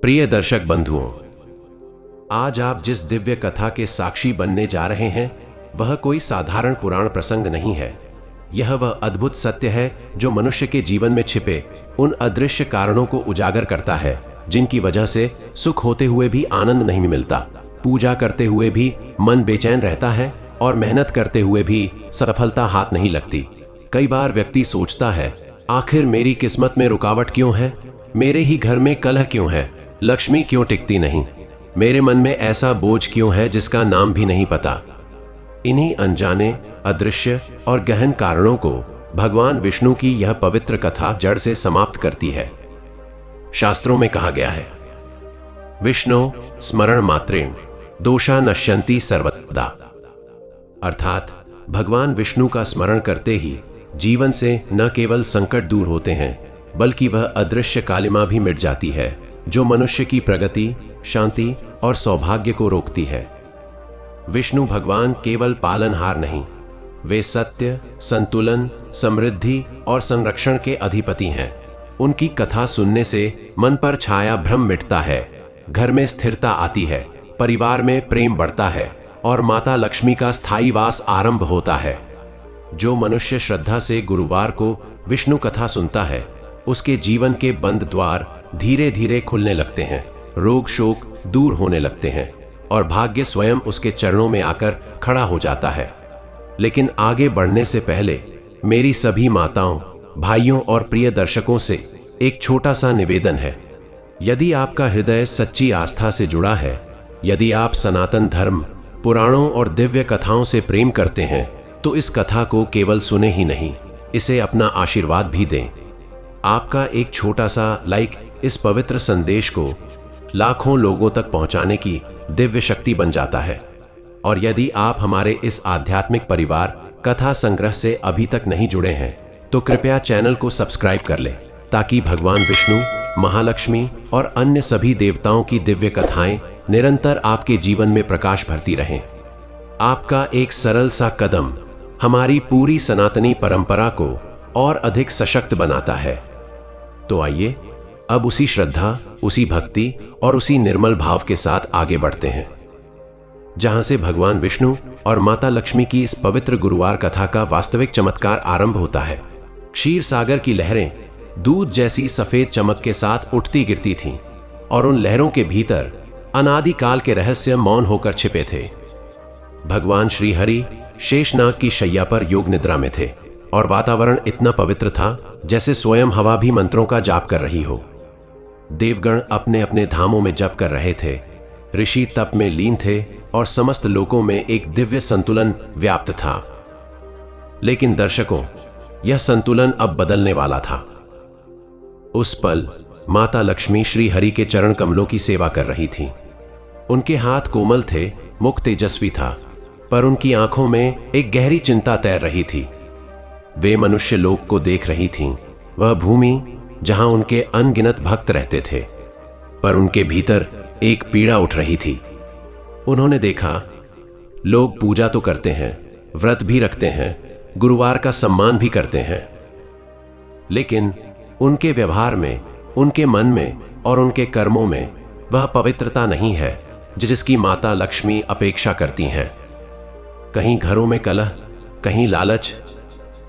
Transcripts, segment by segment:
प्रिय दर्शक बंधुओं, आज आप जिस दिव्य कथा के साक्षी बनने जा रहे हैं वह कोई साधारण पुराण प्रसंग नहीं है। यह वह अद्भुत सत्य है जो मनुष्य के जीवन में छिपे उन अदृश्य कारणों को उजागर करता है जिनकी वजह से सुख होते हुए भी आनंद नहीं मिलता, पूजा करते हुए भी मन बेचैन रहता है और मेहनत करते हुए भी सफलता हाथ नहीं लगती। कई बार व्यक्ति सोचता है, आखिर मेरी किस्मत में रुकावट क्यों है? मेरे ही घर में कलह क्यों है? लक्ष्मी क्यों टिकती नहीं? मेरे मन में ऐसा बोझ क्यों है जिसका नाम भी नहीं पता? इन्हीं अनजाने, अदृश्य और गहन कारणों को भगवान विष्णु की यह पवित्र कथा जड़ से समाप्त करती है। शास्त्रों में कहा गया है, विष्णु स्मरण मात्रेण दोषा नश्यन्ति सर्वदा, अर्थात भगवान विष्णु का स्मरण करते ही जीवन से न केवल संकट दूर होते हैं बल्कि वह अदृश्य कालिमा भी मिट जाती है जो मनुष्य की प्रगति, शांति और सौभाग्य को रोकती है। विष्णु भगवान केवल पालनहार नहीं, वे सत्य, संतुलन, समृद्धि और संरक्षण के अधिपति हैं। उनकी कथा सुनने से मन पर छाया भ्रम मिटता है, घर में स्थिरता आती है, परिवार में प्रेम बढ़ता है और माता लक्ष्मी का स्थायी वास आरंभ होता है। जो मनुष्य श्रद्धा से गुरुवार को विष्णु कथा सुनता है उसके जीवन के बंद द्वार धीरे धीरे खुलने लगते हैं, रोग शोक दूर होने लगते हैं और भाग्य स्वयं उसके चरणों में आकर खड़ा हो जाता है। लेकिन आगे बढ़ने से पहले मेरी सभी माताओं, भाइयों और प्रिय दर्शकों से एक छोटा सा निवेदन है। यदि आपका हृदय सच्ची आस्था से जुड़ा है, यदि आप सनातन धर्म, पुराणों और दिव्य कथाओं से प्रेम करते हैं तो इस कथा को केवल सुने ही नहीं, इसे अपना आशीर्वाद भी दें। आपका एक छोटा सा लाइक इस पवित्र संदेश को लाखों लोगों तक पहुंचाने की दिव्य शक्ति बन जाता है। और यदि आप हमारे इस आध्यात्मिक परिवार कथा संग्रह से अभी तक नहीं जुड़े हैं तो कृपया चैनल को सब्सक्राइब कर लें ताकि भगवान विष्णु, महालक्ष्मी और अन्य सभी देवताओं की दिव्य कथाएं निरंतर आपके जीवन में प्रकाश भरती रहें। आपका एक सरल सा कदम हमारी पूरी सनातनी परंपरा को और अधिक सशक्त बनाता है। तो आइए अब उसी श्रद्धा, उसी भक्ति और उसी निर्मल भाव के साथ आगे बढ़ते हैं जहां से भगवान विष्णु और माता लक्ष्मी की इस पवित्र गुरुवार कथा का वास्तविक चमत्कार आरंभ होता है। क्षीर सागर की लहरें दूध जैसी सफेद चमक के साथ उठती गिरती थीं और उन लहरों के भीतर अनादिकाल के रहस्य मौन होकर छिपे थे। भगवान श्री हरि शेषनाग की शैया पर योग निद्रा में थे और वातावरण इतना पवित्र था जैसे स्वयं हवा भी मंत्रों का जाप कर रही हो। देवगण अपने अपने धामों में जप कर रहे थे, ऋषि तप में लीन थे और समस्त लोकों में एक दिव्य संतुलन व्याप्त था। लेकिन दर्शकों, यह संतुलन अब बदलने वाला था। उस पल माता लक्ष्मी श्री हरि के चरण कमलों की सेवा कर रही थी। उनके हाथ कोमल थे, मुख तेजस्वी था, पर उनकी आंखों में एक गहरी चिंता तैर रही थी। वे मनुष्य लोक को देख रही थीं, वह भूमि जहां उनके अनगिनत भक्त रहते थे, पर उनके भीतर एक पीड़ा उठ रही थी। उन्होंने देखा, लोग पूजा तो करते हैं, व्रत भी रखते हैं, गुरुवार का सम्मान भी करते हैं, लेकिन उनके व्यवहार में, उनके मन में और उनके कर्मों में वह पवित्रता नहीं है जिसकी माता लक्ष्मी अपेक्षा करती हैं। कहीं घरों में कलह, कहीं लालच,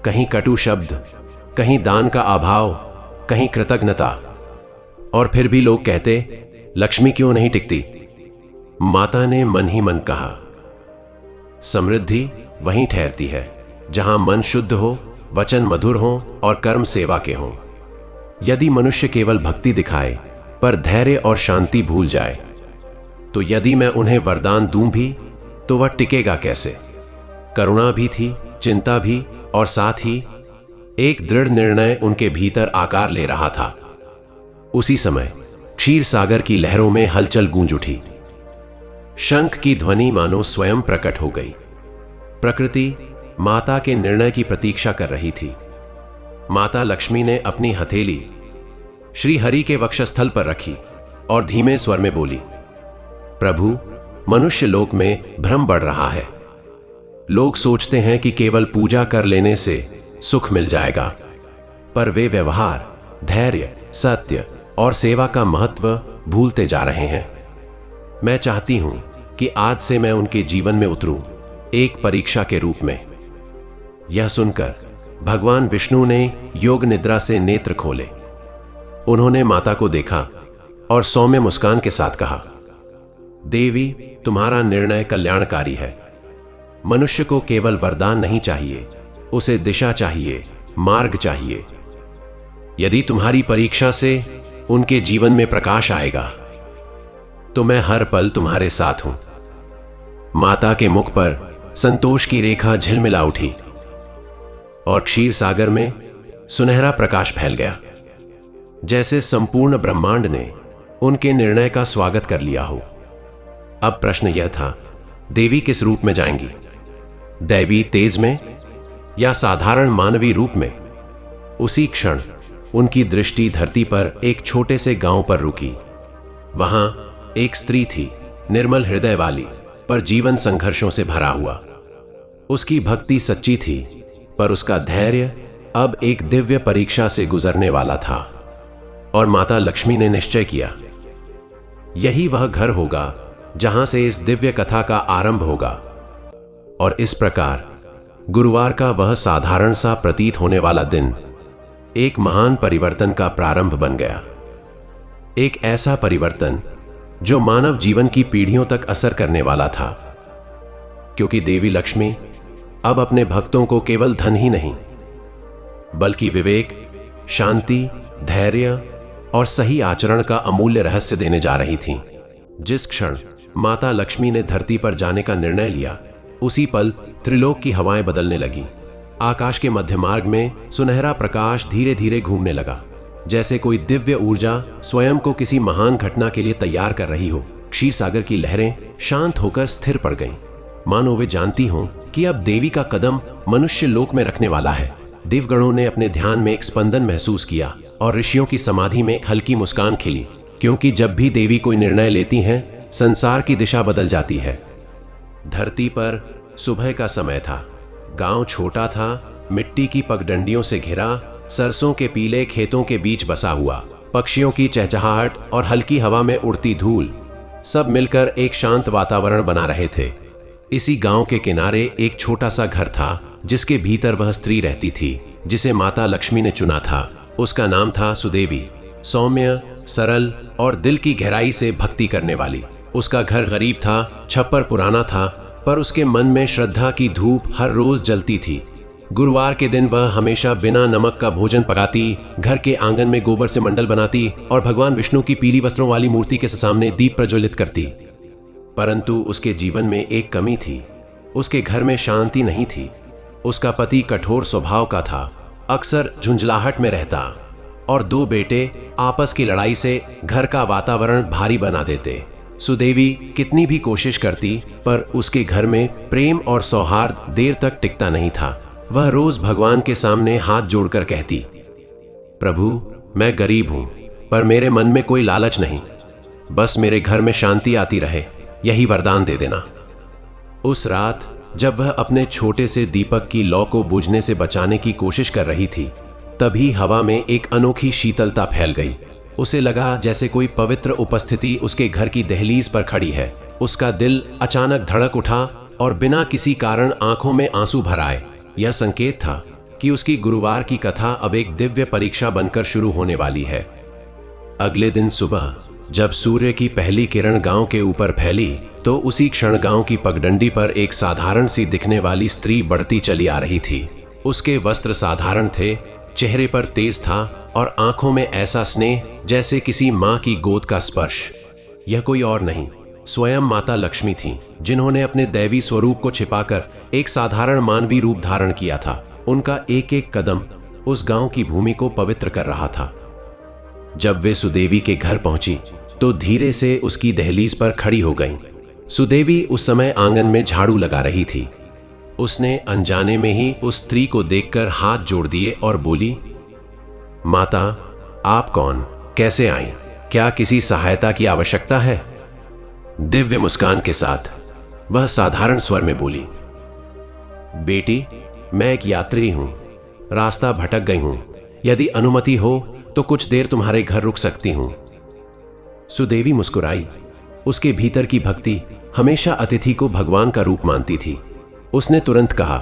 कहीं कटु शब्द, कहीं दान का अभाव, कहीं कृतज्ञता। और फिर भी लोग कहते, लक्ष्मी क्यों नहीं टिकती? माता ने मन ही मन कहा, समृद्धि वहीं ठहरती है जहां मन शुद्ध हो, वचन मधुर हो और कर्म सेवा के हों। यदि मनुष्य केवल भक्ति दिखाए पर धैर्य और शांति भूल जाए, तो यदि मैं उन्हें वरदान दूं भी तो वह टिकेगा कैसे? करुणा भी थी, चिंता भी, और साथ ही एक दृढ़ निर्णय उनके भीतर आकार ले रहा था। उसी समय क्षीर सागर की लहरों में हलचल गूंज उठी। शंख की ध्वनि मानो स्वयं प्रकट हो गई। प्रकृति माता के निर्णय की प्रतीक्षा कर रही थी। माता लक्ष्मी ने अपनी हथेली श्री हरि के वक्षस्थल पर रखी और धीमे स्वर में बोली, प्रभु, मनुष्य लोक में भ्रम बढ़ रहा है। लोग सोचते हैं कि केवल पूजा कर लेने से सुख मिल जाएगा, पर वे व्यवहार, धैर्य, सत्य और सेवा का महत्व भूलते जा रहे हैं। मैं चाहती हूं कि आज से मैं उनके जीवन में उतरूं, एक परीक्षा के रूप में। यह सुनकर भगवान विष्णु ने योग निद्रा से नेत्र खोले। उन्होंने माता को देखा और सौम्य मुस्कान के साथ कहा, देवी, तुम्हारा निर्णय कल्याणकारी है। मनुष्य को केवल वरदान नहीं चाहिए, उसे दिशा चाहिए, मार्ग चाहिए। यदि तुम्हारी परीक्षा से उनके जीवन में प्रकाश आएगा तो मैं हर पल तुम्हारे साथ हूं। माता के मुख पर संतोष की रेखा झिलमिला उठी और क्षीर सागर में सुनहरा प्रकाश फैल गया, जैसे संपूर्ण ब्रह्मांड ने उनके निर्णय का स्वागत कर लिया हो। अब प्रश्न यह था, देवी किस रूप में जाएंगी? दैवी तेज में या साधारण मानवीय रूप में? उसी क्षण उनकी दृष्टि धरती पर एक छोटे से गांव पर रुकी। वहां एक स्त्री थी, निर्मल हृदय वाली, पर जीवन संघर्षों से भरा हुआ। उसकी भक्ति सच्ची थी, पर उसका धैर्य अब एक दिव्य परीक्षा से गुजरने वाला था। और माता लक्ष्मी ने निश्चय किया, यही वह घर होगा जहां से इस दिव्य कथा का आरंभ होगा। और इस प्रकार गुरुवार का वह साधारण सा प्रतीत होने वाला दिन एक महान परिवर्तन का प्रारंभ बन गया। एक ऐसा परिवर्तन जो मानव जीवन की पीढ़ियों तक असर करने वाला था, क्योंकि देवी लक्ष्मी अब अपने भक्तों को केवल धन ही नहीं, बल्कि विवेक, शांति, धैर्य और सही आचरण का अमूल्य रहस्य देने जा रही थीं। जिस क्षण माता लक्ष्मी ने धरती पर जाने का निर्णय लिया, उसी पल त्रिलोक की हवाएं बदलने लगी। आकाश के मध्य मार्ग में सुनहरा प्रकाश धीरे धीरे घूमने लगा, जैसे कोई दिव्य ऊर्जा स्वयं को किसी महान घटना के लिए तैयार कर रही हो। क्षीर सागर की लहरें शांत होकर स्थिर पड़ गईं, मानो वे जानती हों कि अब देवी का कदम मनुष्य लोक में रखने वाला है। देवगणों ने अपने ध्यान में एक स्पंदन महसूस किया और ऋषियों की समाधि में हल्की मुस्कान खिली, क्योंकि जब भी देवी कोई निर्णय लेती हैं, संसार की दिशा बदल जाती है। धरती पर सुबह का समय था। गांव छोटा था, मिट्टी की पगडंडियों से घिरा, सरसों के पीले खेतों के बीच बसा हुआ। पक्षियों की चहचहाहट और हल्की हवा में उड़ती धूल सब मिलकर एक शांत वातावरण बना रहे थे। इसी गांव के किनारे एक छोटा सा घर था, जिसके भीतर वह स्त्री रहती थी जिसे माता लक्ष्मी ने चुना था। उसका नाम था सुदेवी, सौम्य, सरल और दिल की गहराई से भक्ति करने वाली। उसका घर गरीब था, छप्पर पुराना था, पर उसके मन में श्रद्धा की धूप हर रोज जलती थी। गुरुवार के दिन वह हमेशा बिना नमक का भोजन पकाती, घर के आंगन में गोबर से मंडल बनाती और भगवान विष्णु की पीली वस्त्रों वाली मूर्ति के सामने दीप प्रज्वलित करती। परंतु उसके जीवन में एक कमी थी, उसके घर में शांति नहीं थी। उसका पति कठोर स्वभाव का था, अक्सर झुंझलाहट में रहता और दो बेटे आपस की लड़ाई से घर का वातावरण भारी बना देते। सुदेवी कितनी भी कोशिश करती, पर उसके घर में प्रेम और सौहार्द देर तक टिकता नहीं था। वह रोज भगवान के सामने हाथ जोड़कर कहती, प्रभु, मैं गरीब हूं, पर मेरे मन में कोई लालच नहीं, बस मेरे घर में शांति आती रहे, यही वरदान दे देना। उस रात जब वह अपने छोटे से दीपक की लौ को बुझने से बचाने की कोशिश कर रही थी, तभी हवा में एक अनोखी शीतलता फैल गई। उसे लगा जैसे कोई पवित्र उपस्थिति उसके घर की दहलीज पर खड़ी है। उसका दिल अचानक धड़क उठा और बिना किसी कारण आंखों में आंसू भर आए। यह संकेत था कि उसकी गुरुवार की कथा अब एक दिव्य परीक्षा बनकर शुरू होने वाली है। अगले दिन सुबह जब सूर्य की पहली किरण गांव के ऊपर फैली, तो उसी क्षण गांव की पगडंडी पर एक साधारण सी दिखने वाली स्त्री बढ़ती चली आ रही थी। उसके वस्त्र साधारण थे, चेहरे पर तेज था और आंखों में ऐसा स्नेह जैसे किसी मां की गोद का स्पर्श। यह कोई और नहीं, स्वयं माता लक्ष्मी थीं, जिन्होंने अपने दैवी स्वरूप को छिपाकर एक साधारण मानवीय रूप धारण किया था। उनका एक एक कदम उस गांव की भूमि को पवित्र कर रहा था। जब वे सुदेवी के घर पहुंची तो धीरे से उसकी दहलीज पर खड़ी हो गईं। सुदेवी उस समय आंगन में झाड़ू लगा रही थी। उसने अनजाने में ही उस स्त्री को देखकर हाथ जोड़ दिए और बोली, माता, आप कौन, कैसे आईं? क्या किसी सहायता की आवश्यकता है? दिव्य मुस्कान के साथ वह साधारण स्वर में बोली, बेटी, मैं एक यात्री हूं, रास्ता भटक गई हूं, यदि अनुमति हो तो कुछ देर तुम्हारे घर रुक सकती हूं। सुदेवी मुस्कुराई। उसके भीतर की भक्ति हमेशा अतिथि को भगवान का रूप मानती थी। उसने तुरंत कहा,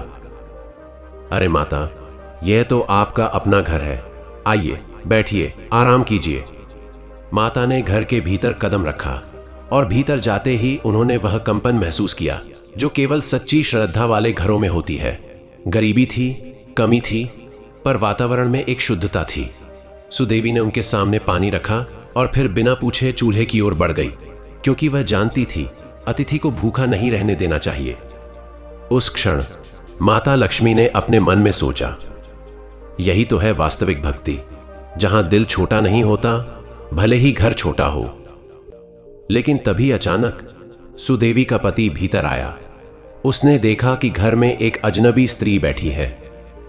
अरे माता, यह तो आपका अपना घर है, आइए बैठिए, आराम कीजिए। माता ने घर के भीतर कदम रखा और भीतर जाते ही उन्होंने वह कंपन महसूस किया जो केवल सच्ची श्रद्धा वाले घरों में होती है। गरीबी थी, कमी थी, पर वातावरण में एक शुद्धता थी। सुदेवी ने उनके सामने पानी रखा और फिर बिना पूछे चूल्हे की ओर बढ़ गई, क्योंकि वह जानती थी अतिथि को भूखा नहीं रहने देना चाहिए। उस क्षण माता लक्ष्मी ने अपने मन में सोचा, यही तो है वास्तविक भक्ति, जहां दिल छोटा नहीं होता, भले ही घर छोटा हो। लेकिन तभी अचानक सुदेवी का पति भीतर आया। उसने देखा कि घर में एक अजनबी स्त्री बैठी है।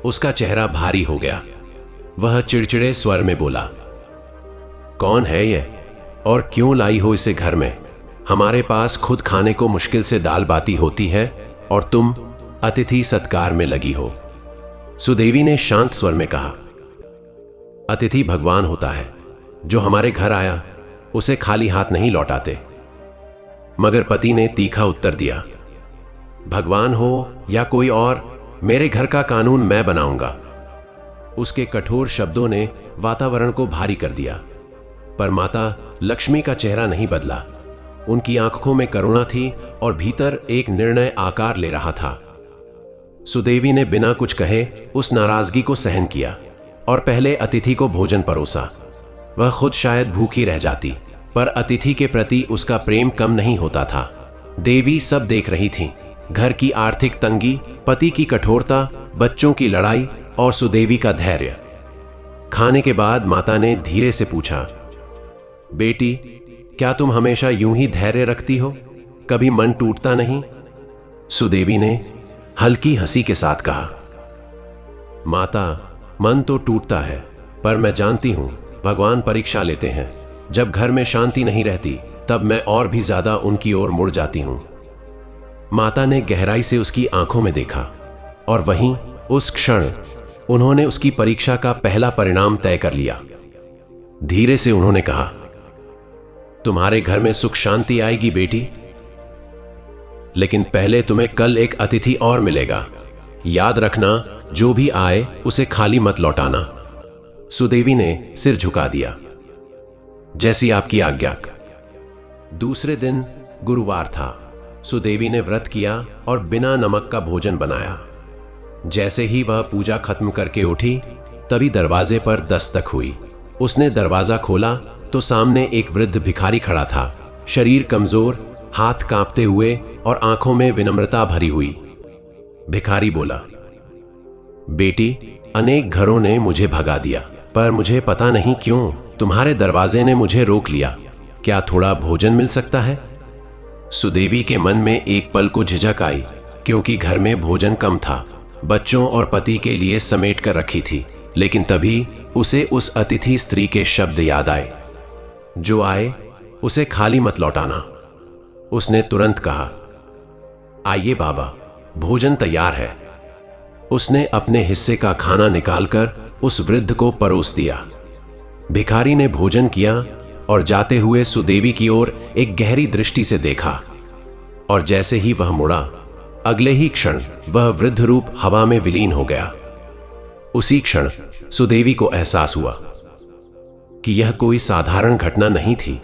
उसका चेहरा भारी हो गया। वह चिड़चिड़े स्वर में बोला, कौन है यह और क्यों लाई हो इसे घर में? हमारे पास खुद खाने को मुश्किल से दाल बाती होती है और तुम अतिथि सत्कार में लगी हो। सुदेवी ने शांत स्वर में कहा, अतिथि भगवान होता है, जो हमारे घर आया उसे खाली हाथ नहीं लौटाते। मगर पति ने तीखा उत्तर दिया, भगवान हो या कोई और, मेरे घर का कानून मैं बनाऊंगा। उसके कठोर शब्दों ने वातावरण को भारी कर दिया, पर माता लक्ष्मी का चेहरा नहीं बदला। उनकी आंखों में करुणा थी और भीतर एक निर्णय आकार ले रहा था। सुदेवी ने बिना कुछ कहे उस नाराजगी को सहन किया और पहले अतिथि को भोजन परोसा। वह खुद शायद भूखी रह जाती, पर अतिथि के प्रति उसका प्रेम कम नहीं होता था। देवी सब देख रही थी, घर की आर्थिक तंगी, पति की कठोरता, बच्चों की लड़ाई और सुदेवी का धैर्य। खाने के बाद माता ने धीरे से पूछा, बेटी, क्या तुम हमेशा यूं ही धैर्य रखती हो? कभी मन टूटता नहीं? सुदेवी ने हल्की हंसी के साथ कहा, माता, मन तो टूटता है, पर मैं जानती हूं भगवान परीक्षा लेते हैं। जब घर में शांति नहीं रहती, तब मैं और भी ज्यादा उनकी ओर मुड़ जाती हूं। माता ने गहराई से उसकी आंखों में देखा और वहीं उस क्षण उन्होंने उसकी परीक्षा का पहला परिणाम तय कर लिया। धीरे से उन्होंने कहा, तुम्हारे घर में सुख शांति आएगी बेटी, लेकिन पहले तुम्हें कल एक अतिथि और मिलेगा। याद रखना, जो भी आए उसे खाली मत लौटाना। सुदेवी ने सिर झुका दिया, जैसी आपकी आज्ञा। दूसरे दिन गुरुवार था। सुदेवी ने व्रत किया और बिना नमक का भोजन बनाया। जैसे ही वह पूजा खत्म करके उठी, तभी दरवाजे पर दस्तक हुई। उसने दरवाजा खोला तो सामने एक वृद्ध भिखारी खड़ा था, शरीर कमजोर, हाथ कांपते हुए और आंखों में विनम्रता भरी हुई। भिखारी बोला, बेटी, अनेक घरों ने मुझे भगा दिया, पर मुझे पता नहीं क्यों तुम्हारे दरवाजे ने मुझे रोक लिया। क्या थोड़ा भोजन मिल सकता है? सुदेवी के मन में एक पल को झिझक आई, क्योंकि घर में भोजन कम था, बच्चों और पति के लिए समेट कर रखी थी। लेकिन तभी उसे उस अतिथि स्त्री के शब्द याद आए, जो आए उसे खाली मत लौटाना। उसने तुरंत कहा, आइए बाबा, भोजन तैयार है। उसने अपने हिस्से का खाना निकालकर उस वृद्ध को परोस दिया। भिखारी ने भोजन किया और जाते हुए सुदेवी की ओर एक गहरी दृष्टि से देखा, और जैसे ही वह मुड़ा, अगले ही क्षण वह वृद्ध रूप हवा में विलीन हो गया। उसी क्षण सुदेवी को एहसास हुआ कि यह कोई साधारण घटना नहीं थी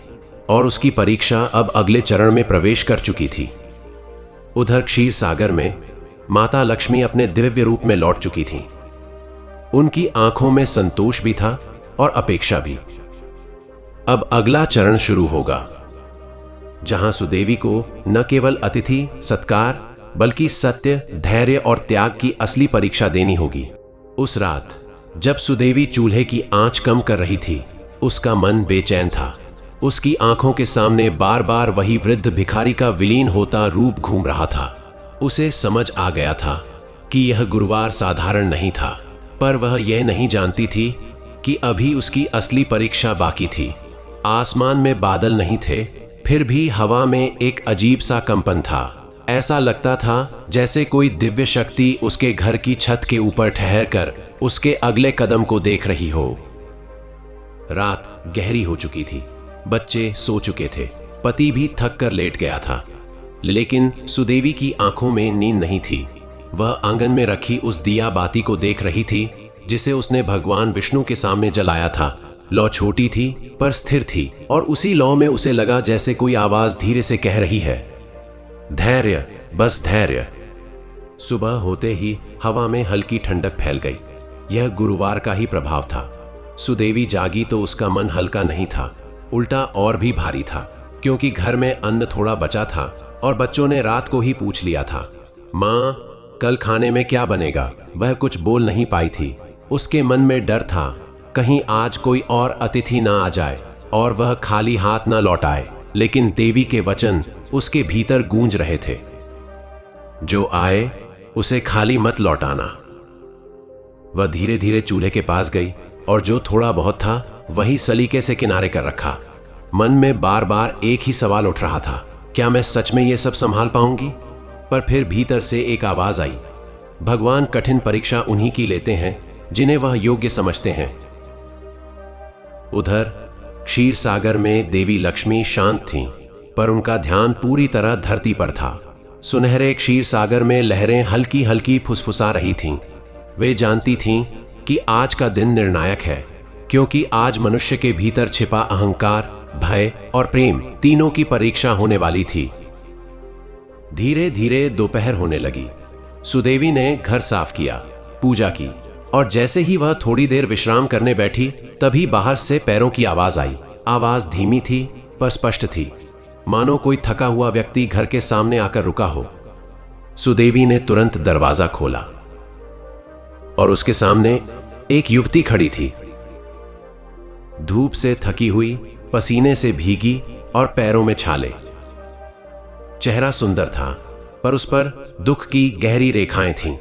और उसकी परीक्षा अब अगले चरण में प्रवेश कर चुकी थी। उधर क्षीर सागर में माता लक्ष्मी अपने दिव्य रूप में लौट चुकी थीं। उनकी आंखों में संतोष भी था और अपेक्षा भी। अब अगला चरण शुरू होगा, जहां सुदेवी को न केवल अतिथि सत्कार बल्कि सत्य, धैर्य और त्याग की असली परीक्षा देनी होगी। उस रात जब सुदेवी चूल्हे की आंच कम कर रही थी, उसका मन बेचैन था। उसकी आंखों के सामने बार बार वही वृद्ध भिखारी का विलीन होता रूप घूम रहा था। उसे समझ आ गया था कि यह गुरुवार साधारण नहीं था, पर वह यह नहीं जानती थी कि अभी उसकी असली परीक्षा बाकी थी। आसमान में बादल नहीं थे, फिर भी हवा में एक अजीब सा कंपन था। ऐसा लगता था जैसे कोई दिव्य शक्ति उसके घर की छत के ऊपर ठहर कर उसके अगले कदम को देख रही हो। रात गहरी हो चुकी थी, बच्चे सो चुके थे, पति भी थक कर लेट गया था, लेकिन सुदेवी की आंखों में नींद नहीं थी। वह आंगन में रखी उस दिया बाती को देख रही थी जिसे उसने भगवान विष्णु के सामने जलाया था। लौ छोटी थी पर स्थिर थी और उसी लौ में उसे लगा जैसे कोई आवाज धीरे से कह रही है, धैर्य, बस धैर्य। सुबह होते ही हवा में हल्की ठंडक फैल गई। यह गुरुवार का ही प्रभाव था। सुदेवी जागी तो उसका मन हल्का नहीं था, उल्टा और भी भारी था, क्योंकि घर में अन्न थोड़ा बचा था और बच्चों ने रात को ही पूछ लिया था, माँ कल खाने में क्या बनेगा। वह कुछ बोल नहीं पाई थी। उसके मन में डर था कहीं आज कोई और अतिथि ना आ जाए और वह खाली हाथ ना लौट आए। लेकिन देवी के वचन उसके भीतर गूंज रहे थे, जो आए उसे खाली मत लौटाना। वह धीरे धीरे चूल्हे के पास गई और जो थोड़ा बहुत था वही सलीके से किनारे कर रखा। मन में बार बार एक ही सवाल उठ रहा था, क्या मैं सच में ये सब संभाल पाऊंगी। पर फिर भीतर से एक आवाज आई, भगवान कठिन परीक्षा उन्हीं की लेते हैं जिन्हें वह योग्य समझते हैं। उधर क्षीर सागर में देवी लक्ष्मी शांत थीं, पर उनका ध्यान पूरी तरह धरती पर था। सुनहरे क्षीर सागर में लहरें हल्की हल्की फुसफुसा रही थीं। वे जानती थीं कि आज का दिन निर्णायक है, क्योंकि आज मनुष्य के भीतर छिपा अहंकार, भय और प्रेम तीनों की परीक्षा होने वाली थी। धीरे धीरे दोपहर होने लगी। सुदेवी ने घर साफ किया, पूजा की और जैसे ही वह थोड़ी देर विश्राम करने बैठी तभी बाहर से पैरों की आवाज आई। आवाज धीमी थी पर स्पष्ट थी, मानो कोई थका हुआ व्यक्ति घर के सामने आकर रुका हो। सुदेवी ने तुरंत दरवाजा खोला और उसके सामने एक युवती खड़ी थी। धूप से थकी हुई, पसीने से भीगी और पैरों में छाले। चेहरा सुंदर था पर उस पर दुख की गहरी रेखाएं थीं।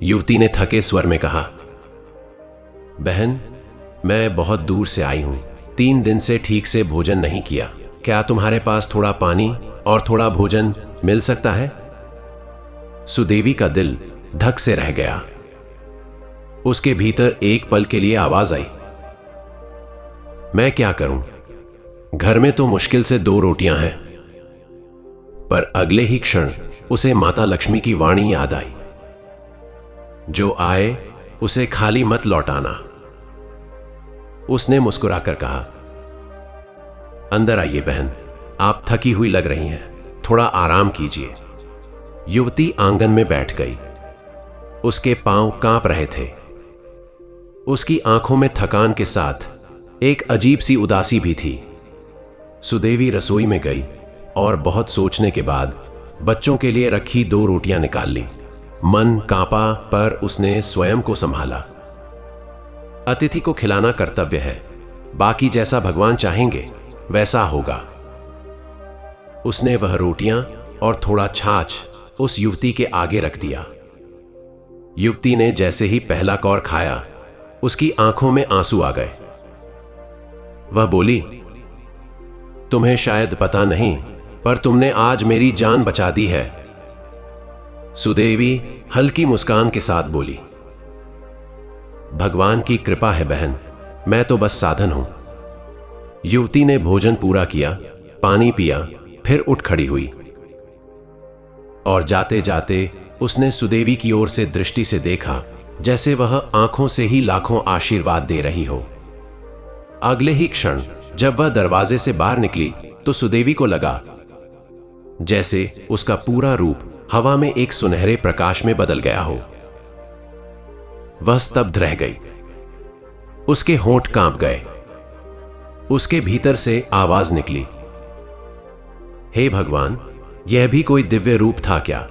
युवती ने थके स्वर में कहा, बहन, मैं बहुत दूर से आई हूं, 3 दिन से ठीक से भोजन नहीं किया। क्या तुम्हारे पास थोड़ा पानी और थोड़ा भोजन मिल सकता है। सुदेवी का दिल धक से रह गया। उसके भीतर एक पल के लिए आवाज आई, मैं क्या करूं, घर में तो मुश्किल से 2 रोटियां हैं। पर अगले ही क्षण उसे माता लक्ष्मी की वाणी याद आई, जो आए उसे खाली मत लौटाना। उसने मुस्कुराकर कहा, अंदर आइए बहन, आप थकी हुई लग रही हैं, थोड़ा आराम कीजिए। युवती आंगन में बैठ गई। उसके पांव कांप रहे थे। उसकी आंखों में थकान के साथ एक अजीब सी उदासी भी थी। सुदेवी रसोई में गई और बहुत सोचने के बाद बच्चों के लिए रखी 2 रोटियां निकाल ली। मन कांपा पर उसने स्वयं को संभाला। अतिथि को खिलाना कर्तव्य है, बाकी जैसा भगवान चाहेंगे वैसा होगा। उसने वह रोटियां और थोड़ा छाछ उस युवती के आगे रख दिया। युवती ने जैसे ही पहला कौर खाया, उसकी आंखों में आंसू आ गए। वह बोली, तुम्हें शायद पता नहीं, पर तुमने आज मेरी जान बचा दी है। सुदेवी हल्की मुस्कान के साथ बोली, भगवान की कृपा है बहन, मैं तो बस साधन हूं। युवती ने भोजन पूरा किया, पानी पिया, फिर उठ खड़ी हुई और जाते जाते उसने सुदेवी की ओर से दृष्टि से देखा, जैसे वह आंखों से ही लाखों आशीर्वाद दे रही हो। अगले ही क्षण जब वह दरवाजे से बाहर निकली तो सुदेवी को लगा जैसे उसका पूरा रूप हवा में एक सुनहरे प्रकाश में बदल गया हो। वह स्तब्ध रह गई। उसके होंठ कांप गए। उसके भीतर से आवाज निकली, हे भगवान, यह भी कोई दिव्य रूप था क्या।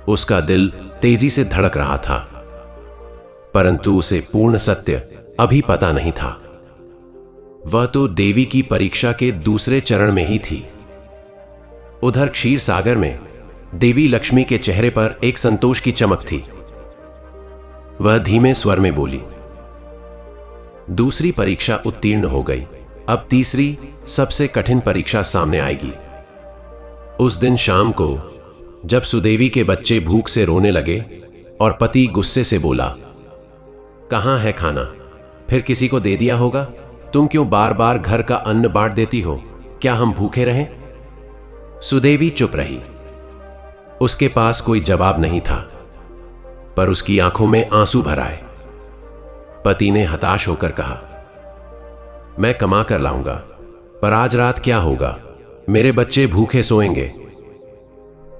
उसका दिल तेजी से धड़क रहा था, परंतु उसे पूर्ण सत्य अभी पता नहीं था। वह तो देवी की परीक्षा के दूसरे चरण में ही थी। उधर क्षीर सागर में देवी लक्ष्मी के चेहरे पर एक संतोष की चमक थी। वह धीमे स्वर में बोली, दूसरी परीक्षा उत्तीर्ण हो गई, अब तीसरी सबसे कठिन परीक्षा सामने आएगी। उस दिन शाम को जब सुदेवी के बच्चे भूख से रोने लगे और पति गुस्से से बोला, कहां है खाना, फिर किसी को दे दिया होगा। तुम क्यों बार बार घर का अन्न बांट देती हो? क्या हम भूखे रहें? सुदेवी चुप रही। उसके पास कोई जवाब नहीं था, पर उसकी आंखों में आंसू भर आए। पति ने हताश होकर कहा, मैं कमा कर लाऊंगा, पर आज रात क्या होगा? मेरे बच्चे भूखे सोएंगे।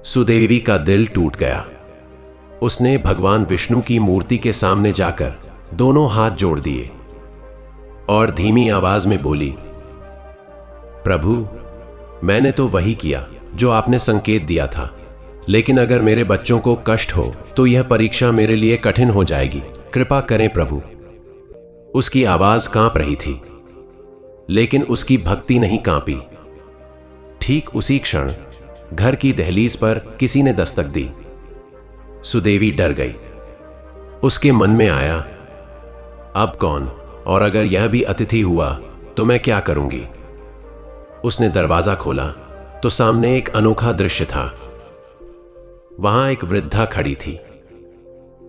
सुदेवी का दिल टूट गया। उसने भगवान विष्णु की मूर्ति के सामने जाकर दोनों हाथ जोड़ दिए और धीमी आवाज में बोली, प्रभु, मैंने तो वही किया जो आपने संकेत दिया था, लेकिन अगर मेरे बच्चों को कष्ट हो तो यह परीक्षा मेरे लिए कठिन हो जाएगी। कृपा करें प्रभु। उसकी आवाज कांप रही थी, लेकिन उसकी भक्ति नहीं कांपी। ठीक उसी क्षण घर की दहलीज पर किसी ने दस्तक दी। सुदेवी डर गई। उसके मन में आया, अब कौन, और अगर यह भी अतिथि हुआ तो मैं क्या करूंगी? उसने दरवाजा खोला तो सामने एक अनोखा दृश्य था। वहां एक वृद्धा खड़ी थी,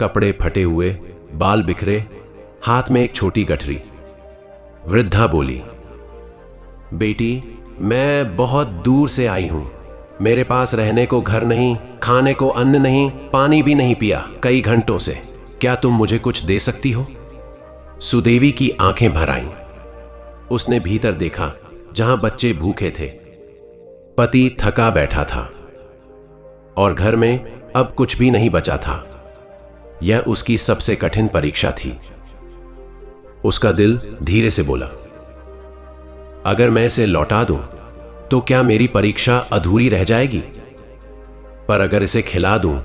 कपड़े फटे हुए, बाल बिखरे, हाथ में एक छोटी गठरी। वृद्धा बोली, बेटी, मैं बहुत दूर से आई हूं। मेरे पास रहने को घर नहीं, खाने को अन्न नहीं, पानी भी नहीं पिया कई घंटों से। क्या तुम मुझे कुछ दे सकती हो? सुदेवी की आंखें भर आईं। उसने भीतर देखा, जहां बच्चे भूखे थे। पति थका बैठा था और घर में अब कुछ भी नहीं बचा था। यह उसकी सबसे कठिन परीक्षा थी। उसका दिल धीरे से बोला, अगर मैं इसे लौटा दूं तो क्या मेरी परीक्षा अधूरी रह जाएगी? पर अगर इसे खिला दूं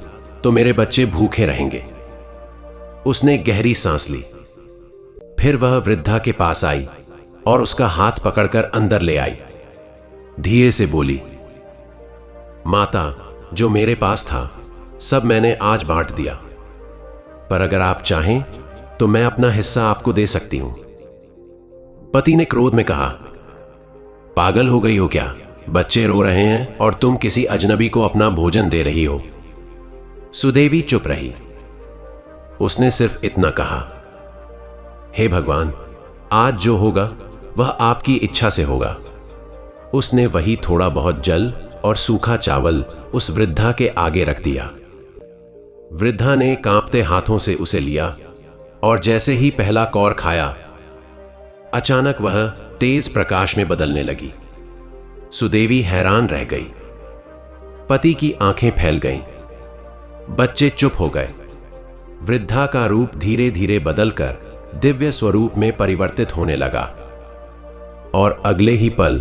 तो मेरे बच्चे भूखे रहेंगे। उसने गहरी सांस ली। फिर वह वृद्धा के पास आई और उसका हाथ पकड़कर अंदर ले आई। धीरे से बोली, माता, जो मेरे पास था सब मैंने आज बांट दिया, पर अगर आप चाहें तो मैं अपना हिस्सा आपको दे सकती हूं। पति ने क्रोध में कहा, पागल हो गई हो क्या? बच्चे रो रहे हैं और तुम किसी अजनबी को अपना भोजन दे रही हो। सुदेवी चुप रही। उसने सिर्फ इतना कहा, हे भगवान, आज जो होगा वह आपकी इच्छा से होगा। उसने वही थोड़ा बहुत जल और सूखा चावल उस वृद्धा के आगे रख दिया। वृद्धा ने कांपते हाथों से उसे लिया और जैसे ही पहला कौर खाया, अचानक वह तेज प्रकाश में बदलने लगी। सुदेवी हैरान रह गई। पति की आंखें फैल गईं। बच्चे चुप हो गए। वृद्धा का रूप धीरे धीरे बदलकर दिव्य स्वरूप में परिवर्तित होने लगा और अगले ही पल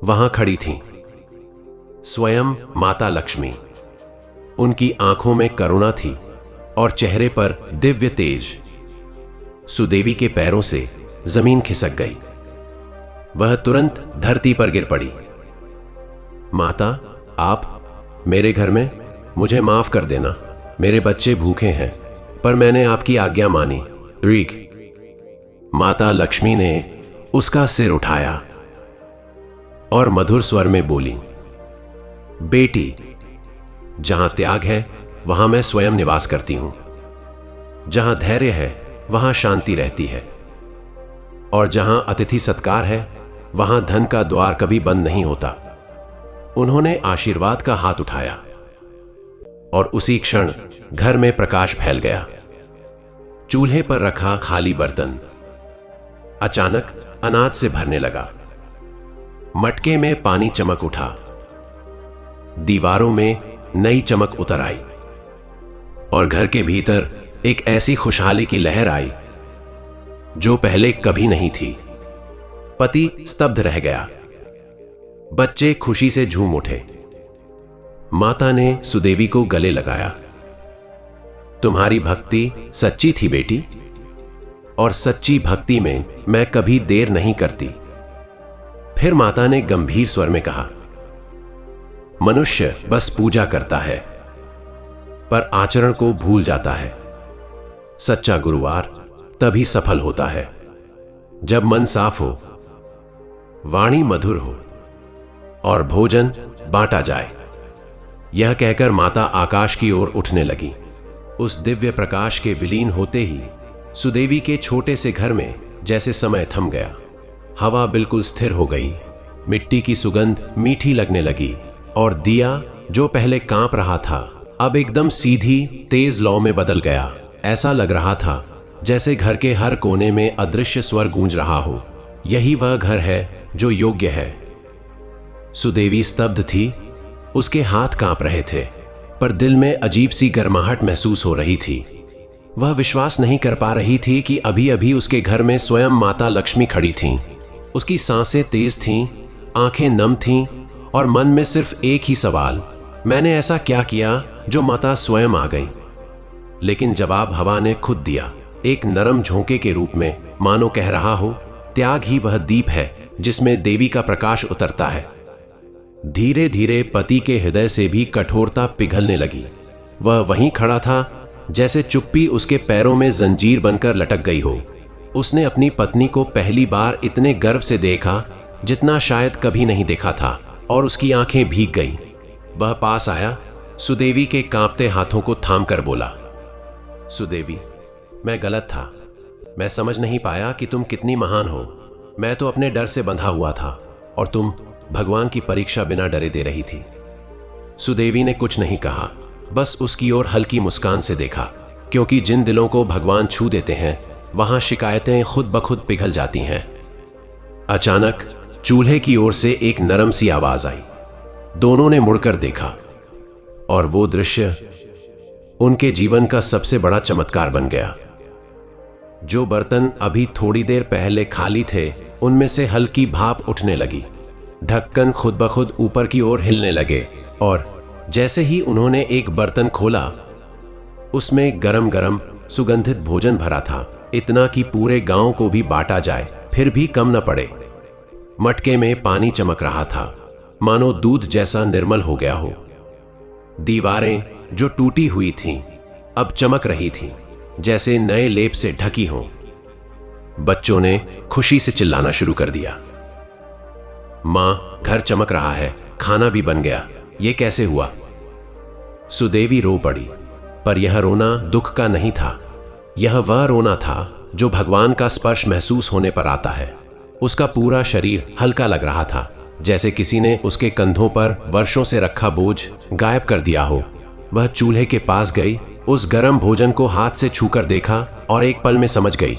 वहां खड़ी थीं स्वयं माता लक्ष्मी। उनकी आंखों में करुणा थी और चेहरे पर दिव्य तेज। सुदेवी के पैरों से जमीन खिसक गई। वह तुरंत धरती पर गिर पड़ी। माता, आप मेरे घर में, मुझे माफ कर देना। मेरे बच्चे भूखे हैं, पर मैंने आपकी आज्ञा मानी। रीक। माता लक्ष्मी ने उसका सिर उठाया और मधुर स्वर में बोली, बेटी, जहां त्याग है वहां मैं स्वयं निवास करती हूं। जहां धैर्य है वहां शांति रहती है, और जहां अतिथि सत्कार है वहां धन का द्वार कभी बंद नहीं होता। उन्होंने आशीर्वाद का हाथ उठाया और उसी क्षण घर में प्रकाश फैल गया। चूल्हे पर रखा खाली बर्तन अचानक अनाज से भरने लगा। मटके में पानी चमक उठा। दीवारों में नई चमक उतर आई और घर के भीतर एक ऐसी खुशहाली की लहर आई जो पहले कभी नहीं थी। पति स्तब्ध रह गया। बच्चे खुशी से झूम उठे। माता ने सुदेवी को गले लगाया। तुम्हारी भक्ति सच्ची थी बेटी, और सच्ची भक्ति में मैं कभी देर नहीं करती। फिर माता ने गंभीर स्वर में कहा, मनुष्य बस पूजा करता है पर आचरण को भूल जाता है। सच्चा गुरुवार तभी सफल होता है जब मन साफ हो, वाणी मधुर हो और भोजन बांटा जाए। यह कहकर माता आकाश की ओर उठने लगी। उस दिव्य प्रकाश के विलीन होते ही सुदेवी के छोटे से घर में जैसे समय थम गया। हवा बिल्कुल स्थिर हो गई, मिट्टी की सुगंध मीठी लगने लगी और दिया जो पहले कांप रहा था अब एकदम सीधी तेज लौ में बदल गया। ऐसा लग रहा था जैसे घर के हर कोने में अदृश्य स्वर गूंज रहा हो, यही वह घर है जो योग्य है। सुदेवी स्तब्ध थी, उसके हाथ कांप रहे थे, पर दिल में अजीब सी गर्माहट महसूस हो रही थी। वह विश्वास नहीं कर पा रही थी कि अभी अभी उसके घर में स्वयं माता लक्ष्मी खड़ी थीं। उसकी सांसें तेज थीं, आंखें नम थीं और मन में सिर्फ एक ही सवाल, मैंने ऐसा क्या किया जो माता स्वयं आ गई। लेकिन जवाब हवा ने खुद दिया, एक नरम झोंके के रूप में, मानो कह रहा हो, त्याग ही वह दीप है जिसमें देवी का प्रकाश उतरता है। धीरे धीरे पति के हृदय से भी कठोरता पिघलने लगी। वह वहीं खड़ा था जैसे चुप्पी उसके पैरों में जंजीर बनकर लटक गई हो। उसने अपनी पत्नी को पहली बार इतने गर्व से देखा जितना शायद कभी नहीं देखा था और उसकी आंखें भीग गईं। वह पास आया, सुदेवी के कांपते हाथों को थाम कर बोला, सुदेवी, मैं गलत था। मैं समझ नहीं पाया कि तुम कितनी महान हो। मैं तो अपने डर से बंधा हुआ था और तुम भगवान की परीक्षा बिना डरे दे रही थी। सुदेवी ने कुछ नहीं कहा, बस उसकी ओर हल्की मुस्कान से देखा, क्योंकि जिन दिलों को भगवान छू देते हैं वहां शिकायतें खुद ब खुद पिघल जाती हैं। अचानक चूल्हे की ओर से एक नरम सी आवाज आई। दोनों ने मुड़कर देखा और वो दृश्य उनके जीवन का सबसे बड़ा चमत्कार बन गया। जो बर्तन अभी थोड़ी देर पहले खाली थे उनमें से हल्की भाप उठने लगी, ढक्कन खुद ब खुद ऊपर की ओर हिलने लगे और जैसे ही उन्होंने एक बर्तन खोला उसमें गरम गरम सुगंधित भोजन भरा था, इतना कि पूरे गांव को भी बांटा जाए फिर भी कम न पड़े। मटके में पानी चमक रहा था, मानो दूध जैसा निर्मल हो गया हो। दीवारें जो टूटी हुई थीं अब चमक रही थीं, जैसे नए लेप से ढकी हों। बच्चों ने खुशी से चिल्लाना शुरू कर दिया, मां, घर चमक रहा है, खाना भी बन गया, ये कैसे हुआ? सुदेवी रो पड़ी, पर यह रोना दुख का नहीं था। यह वह रोना था जो भगवान का स्पर्श महसूस होने पर आता है। उसका पूरा शरीर हल्का लग रहा था, जैसे किसी ने उसके कंधों पर वर्षों से रखा बोझ गायब कर दिया हो। वह चूल्हे के पास गई, उस गर्म भोजन को हाथ से छूकर देखा और एक पल में समझ गई,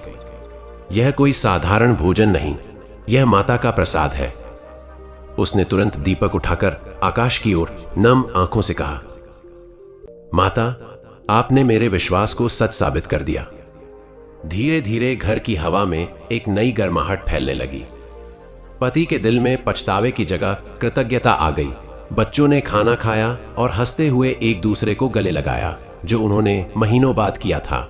यह कोई साधारण भोजन नहीं, यह माता का प्रसाद है। उसने तुरंत दीपक उठाकर आकाश की ओर नम आंखों से कहा, माता, आपने मेरे विश्वास को सच साबित कर दिया। धीरे धीरे घर की हवा में एक नई गर्माहट फैलने लगी। पति के दिल में पछतावे की जगह कृतज्ञता आ गई। बच्चों ने खाना खाया और हंसते हुए एक दूसरे को गले लगाया, जो उन्होंने महीनों बाद किया था।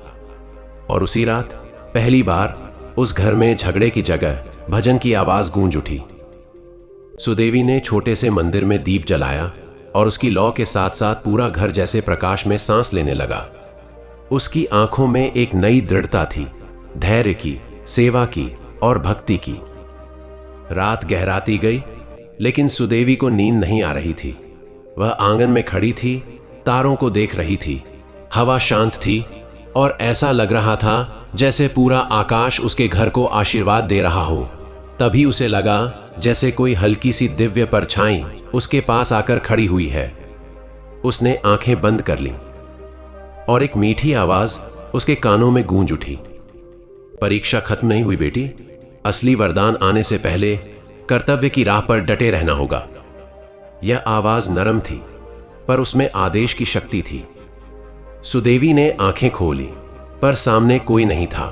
और उसी रात पहली बार उस घर में झगड़े की जगह भजन की आवाज गूंज उठी। सुदेवी ने छोटे से मंदिर में दीप जलाया और उसकी लौ के साथ साथ पूरा घर जैसे प्रकाश में सांस लेने लगा। उसकी आंखों में एक नई दृढ़ता थी, धैर्य की, सेवा की और भक्ति की। रात गहराती गई, लेकिन सुदेवी को नींद नहीं आ रही थी। वह आंगन में खड़ी थी, तारों को देख रही थी। हवा शांत थी और ऐसा लग रहा था जैसे पूरा आकाश उसके घर को आशीर्वाद दे रहा हो। तभी उसे लगा जैसे कोई हल्की सी दिव्य परछाई उसके पास आकर खड़ी हुई है। उसने आंखें बंद कर लीं और एक मीठी आवाज उसके कानों में गूंज उठी, परीक्षा खत्म नहीं हुई बेटी, असली वरदान आने से पहले कर्तव्य की राह पर डटे रहना होगा। यह आवाज नरम थी, पर उसमें आदेश की शक्ति थी। सुदेवी ने आंखें खोली, पर सामने कोई नहीं था,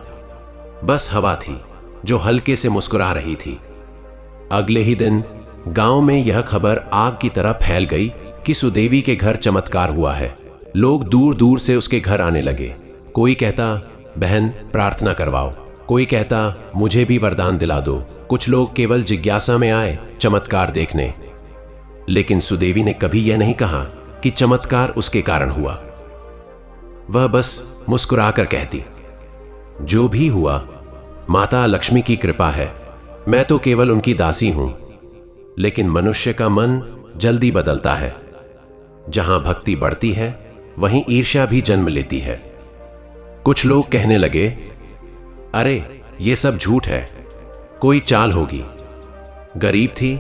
बस हवा थी जो हल्के से मुस्कुरा रही थी। अगले ही दिन गांव में यह खबर आग की तरह फैल गई कि सुदेवी के घर चमत्कार हुआ है। लोग दूर दूर से उसके घर आने लगे। कोई कहता, बहन प्रार्थना करवाओ, कोई कहता, मुझे भी वरदान दिला दो। कुछ लोग केवल जिज्ञासा में आए, चमत्कार देखने। लेकिन सुदेवी ने कभी यह नहीं कहा कि चमत्कार उसके कारण हुआ। वह बस मुस्कुराकर कहती, जो भी हुआ माता लक्ष्मी की कृपा है, मैं तो केवल उनकी दासी हूं। लेकिन मनुष्य का मन जल्दी बदलता है। जहां भक्ति बढ़ती है वहीं ईर्ष्या भी जन्म लेती है। कुछ लोग कहने लगे, अरे ये सब झूठ है, कोई चाल होगी। गरीब थी,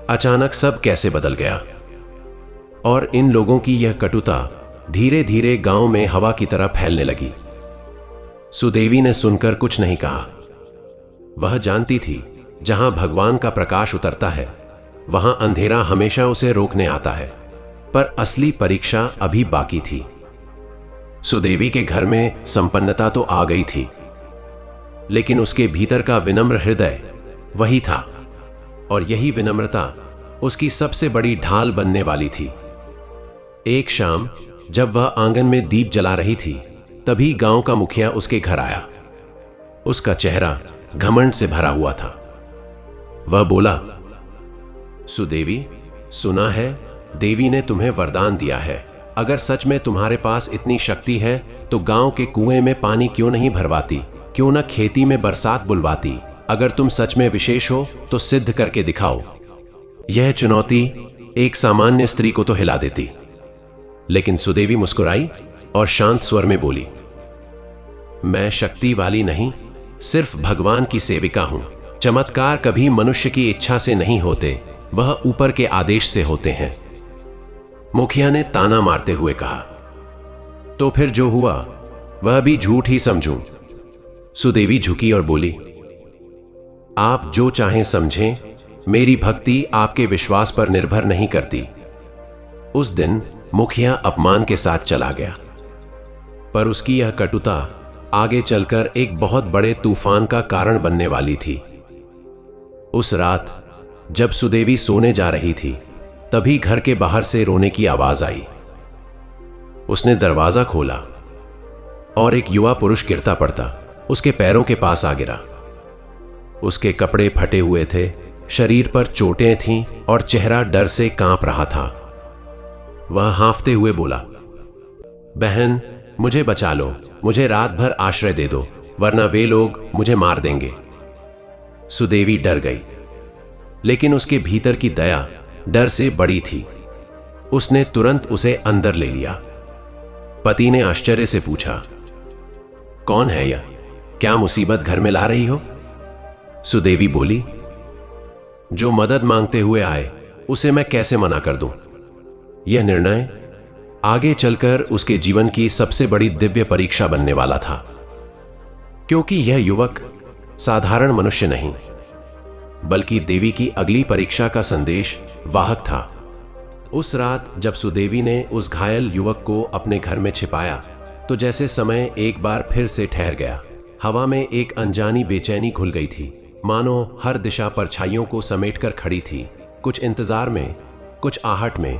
अचानक सब कैसे बदल गया। और इन लोगों की यह कटुता धीरे धीरे गांव में हवा की तरह फैलने लगी। सुदेवी ने सुनकर कुछ नहीं कहा। वह जानती थी जहां भगवान का प्रकाश उतरता है वहां अंधेरा हमेशा उसे रोकने आता है। पर असली परीक्षा अभी बाकी थी। सुदेवी के घर में संपन्नता तो आ गई थी, लेकिन उसके भीतर का विनम्र हृदय वही था, और यही विनम्रता उसकी सबसे बड़ी ढाल बनने वाली थी। एक शाम जब वह आंगन में दीप जला रही थी, तभी गांव का मुखिया उसके घर आया। उसका चेहरा घमंड से भरा हुआ था। वह बोला, सुदेवी, सुना है देवी ने तुम्हें वरदान दिया है। अगर सच में तुम्हारे पास इतनी शक्ति है तो गांव के कुएं में पानी क्यों नहीं भरवाती, क्यों न खेती में बरसात बुलवाती। अगर तुम सच में विशेष हो तो सिद्ध करके दिखाओ। यह चुनौती एक सामान्य स्त्री को तो हिला देती, लेकिन सुदेवी मुस्कुराई और शांत स्वर में बोली, मैं शक्ति वाली नहीं, सिर्फ भगवान की सेविका हूं। चमत्कार कभी मनुष्य की इच्छा से नहीं होते, वह ऊपर के आदेश से होते हैं। मुखिया ने ताना मारते हुए कहा, तो फिर जो हुआ वह भी झूठ ही समझूं। सुदेवी झुकी और बोली, आप जो चाहें समझें, मेरी भक्ति आपके विश्वास पर निर्भर नहीं करती। उस दिन मुखिया अपमान के साथ चला गया, पर उसकी यह कटुता आगे चलकर एक बहुत बड़े तूफान का कारण बनने वाली थी। उस रात जब सुदेवी सोने जा रही थी, तभी घर के बाहर से रोने की आवाज आई। उसने दरवाजा खोला और एक युवा पुरुष गिरता पड़ता उसके पैरों के पास आ गिरा। उसके कपड़े फटे हुए थे, शरीर पर चोटें थीं और चेहरा डर से कांप रहा था। वह हांफते हुए बोला, बहन, मुझे बचा लो, मुझे रात भर आश्रय दे दो, वरना वे लोग मुझे मार देंगे। सुदेवी डर गई, लेकिन उसके भीतर की दया डर से बड़ी थी। उसने तुरंत उसे अंदर ले लिया। पति ने आश्चर्य से पूछा, कौन है यह? क्या मुसीबत घर में ला रही हो? सुदेवी बोली, जो मदद मांगते हुए आए उसे मैं कैसे मना कर दूं? यह निर्णय आगे चलकर उसके जीवन की सबसे बड़ी दिव्य परीक्षा बनने वाला था, क्योंकि यह युवक साधारण मनुष्य नहीं, बल्कि देवी की अगली परीक्षा का संदेश वाहक था। उस रात जब सुदेवी ने उस घायल युवक को अपने घर में छिपाया, तो जैसे समय एक बार फिर से ठहर गया। हवा में एक अनजानी बेचैनी घुल गई थी, मानो हर दिशा परछाइयों को समेटकर खड़ी थी। कुछ इंतजार में, कुछ आहट में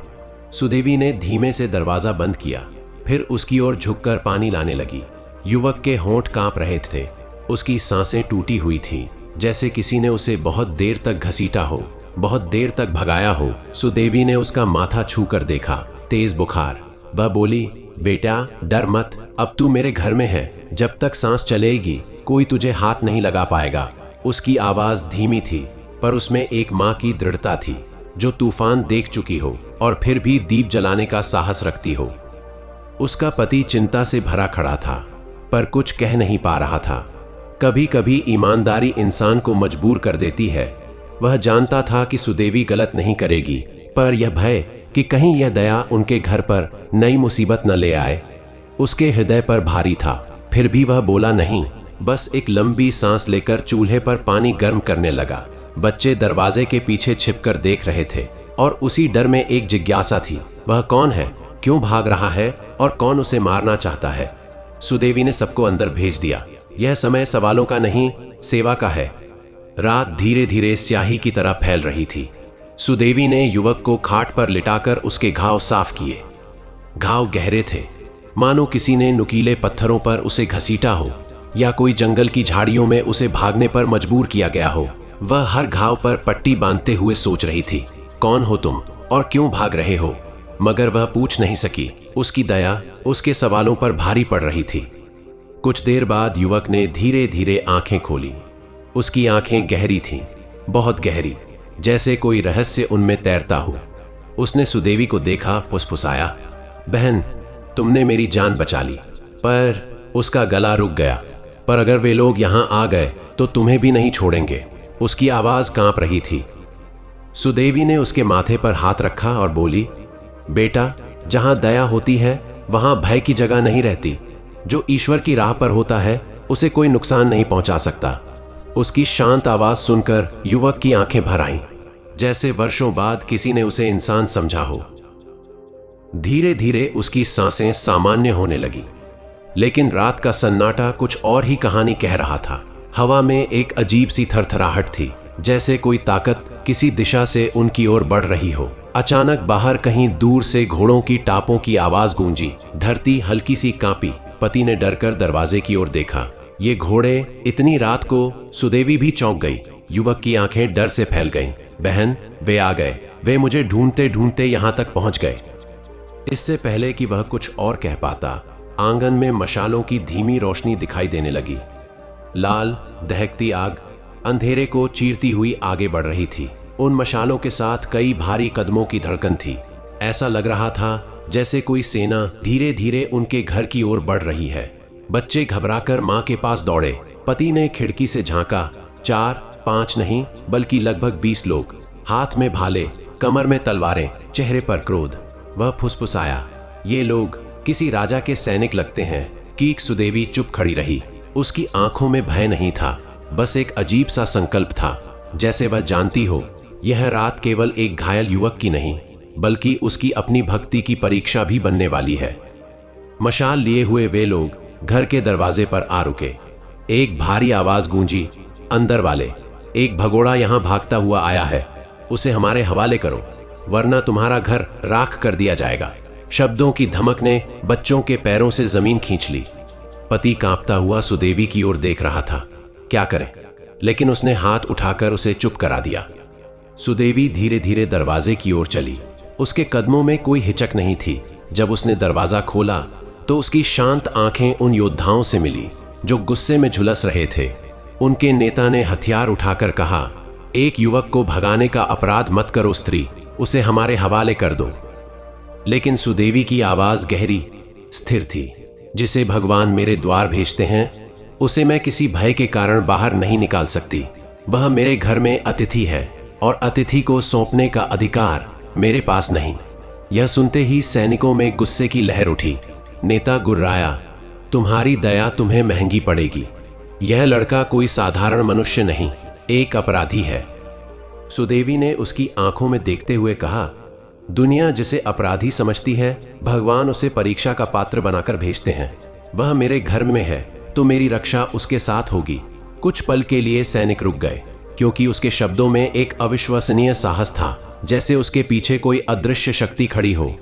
सुदेवी ने धीमे से दरवाजा बंद किया, फिर उसकी ओर झुककर पानी लाने लगी। युवक के होंठ कांप रहे थे, उसकी सांसें टूटी हुई थी, जैसे किसी ने उसे बहुत देर तक घसीटा हो, बहुत देर तक भगाया हो। सुदेवी ने उसका माथा छूकर देखा, तेज बुखार। वह बोली, बेटा डर मत, अब तू मेरे घर में है, जब तक सांस चलेगी कोई तुझे हाथ नहीं लगा पाएगा। उसकी आवाज धीमी थी, पर उसमें एक मां की दृढ़ता थी, जो तूफान देख चुकी हो और फिर भी दीप जलाने का साहस रखती हो। उसका पति चिंता से भरा खड़ा था, पर कुछ कह नहीं पा रहा था। कभी कभी ईमानदारी इंसान को मजबूर कर देती है। वह जानता था कि सुदेवी गलत नहीं करेगी, पर यह भय कि कहीं यह दया उनके घर पर नई मुसीबत न ले आए, उसके हृदय पर भारी था। फिर भी वह बोला नहीं, बस एक लंबी सांस लेकर चूल्हे पर पानी गर्म करने लगा। बच्चे दरवाजे के पीछे छिपकर देख रहे थे, और उसी डर में एक जिज्ञासा थी, वह कौन है, क्यों भाग रहा है और कौन उसे मारना चाहता है। सुदेवी ने सबको अंदर भेज दिया। यह समय सवालों का नहीं, सेवा का है। रात धीरे धीरे स्याही की तरह फैल रही थी। सुदेवी ने युवक को खाट पर लिटाकर उसके घाव साफ किए। घाव गहरे थे, मानो किसी ने नुकीले पत्थरों पर उसे घसीटा हो, या कोई जंगल की झाड़ियों में उसे भागने पर मजबूर किया गया हो। वह हर घाव पर पट्टी बांधते हुए सोच रही थी, कौन हो तुम और क्यों भाग रहे हो? मगर वह पूछ नहीं सकी। उसकी दया उसके सवालों पर भारी पड़ रही थी। कुछ देर बाद युवक ने धीरे धीरे आंखें खोली। उसकी आंखें गहरी थीं, बहुत गहरी, जैसे कोई रहस्य उनमें तैरता हो। उसने सुदेवी को देखा, फुसफुसाया, बहन तुमने मेरी जान बचा ली। पर उसका गला रुक गया। पर अगर वे लोग यहाँ आ गए तो तुम्हें भी नहीं छोड़ेंगे। उसकी आवाज कांप रही थी। सुदेवी ने उसके माथे पर हाथ रखा और बोली, बेटा, जहां दया होती है वहां भय की जगह नहीं रहती। जो ईश्वर की राह पर होता है उसे कोई नुकसान नहीं पहुंचा सकता। उसकी शांत आवाज सुनकर युवक की आंखें भर आईं, जैसे वर्षों बाद किसी ने उसे इंसान समझा हो। धीरे धीरे उसकी सांसें सामान्य होने लगी, लेकिन रात का सन्नाटा कुछ और ही कहानी कह रहा था। हवा में एक अजीब सी थरथराहट थी, जैसे कोई ताकत किसी दिशा से उनकी ओर बढ़ रही हो। अचानक बाहर कहीं दूर से घोड़ों की टापों की आवाज गूंजी। धरती हल्की सी कांपी। पति ने डरकर दरवाजे की ओर देखा। ये घोड़े इतनी रात को? सुदेवी भी चौंक गई। युवक की आंखें डर से फैल गईं। बहन, वे आ गए। वे मुझे ढूंढते ढूंढते यहां तक पहुंच गए। इससे पहले कि वह कुछ और कह पाता, आंगन में मशालों की धीमी रोशनी दिखाई देने लगी। लाल दहकती आग अंधेरे को चीरती हुई आगे बढ़ रही थी। उन मशालों के साथ कई भारी कदमों की धड़कन थी। ऐसा लग रहा था जैसे कोई सेना धीरे धीरे उनके घर की ओर बढ़ रही है। बच्चे घबराकर मां के पास दौड़े। पति ने खिड़की से झांका। 4-5 नहीं बल्कि लगभग 20 लोग, हाथ में भाले, कमर में तलवारें, चेहरे पर क्रोध। वह फुसफुसाया, ये लोग किसी राजा के सैनिक लगते हैं। कीक सुदेवी चुप खड़ी रही। उसकी आंखों में भय नहीं था, बस एक अजीब सा संकल्प था, जैसे वह जानती हो यह रात केवल एक घायल युवक की नहीं बल्कि उसकी अपनी भक्ति की परीक्षा भी बनने वाली है। मशाल लिए हुए वे लोग घर के दरवाजे पर आ रुके। एक भारी आवाज गूंजी, अंदर वाले, एक भगोड़ा यहां भागता हुआ आया है, उसे हमारे हवाले करो वरना तुम्हारा घर राख कर दिया जाएगा। शब्दों की धमक ने बच्चों के पैरों से जमीन खींच ली। पति कांपता हुआ सुदेवी की ओर देख रहा था, क्या करे, लेकिन उसने हाथ उठाकर उसे चुप करा दिया। सुदेवी धीरे धीरे दरवाजे की ओर चली। उसके कदमों में कोई हिचक नहीं थी। जब उसने दरवाजा खोला तो उसकी शांत आंखें उन योद्धाओं से मिली जो गुस्से में झुलस रहे थे। उनके नेता ने हथियार उठाकर कहा, एक युवक को भगाने का अपराध मत करो स्त्री, उसे हमारे हवाले कर दो। लेकिन सुदेवी की आवाज गहरी, स्थिर थी। जिसे भगवान मेरे द्वार भेजते हैं उसे मैं किसी भय के कारण बाहर नहीं निकाल सकती। वह मेरे घर में अतिथि है और अतिथि को सौंपने का अधिकार मेरे पास नहीं। यह सुनते ही सैनिकों में गुस्से की लहर उठी। नेता गुर्राया, तुम्हारी दया तुम्हें महंगी पड़ेगी। यह लड़का कोई साधारण मनुष्य नहीं, एक अपराधी है। सुदेवी ने उसकी आंखों में देखते हुए कहा, दुनिया जिसे अपराधी समझती है भगवान उसे परीक्षा का पात्र बनाकर भेजते हैं। वह मेरे घर में है तो मेरी रक्षा उसके साथ होगी। कुछ पल के लिए सैनिक रुक गए, क्योंकि उसके शब्दों में एक अविश्वसनीय साहस था, जैसे उसके पीछे कोई अदृश्य शक्ति खड़ी हो।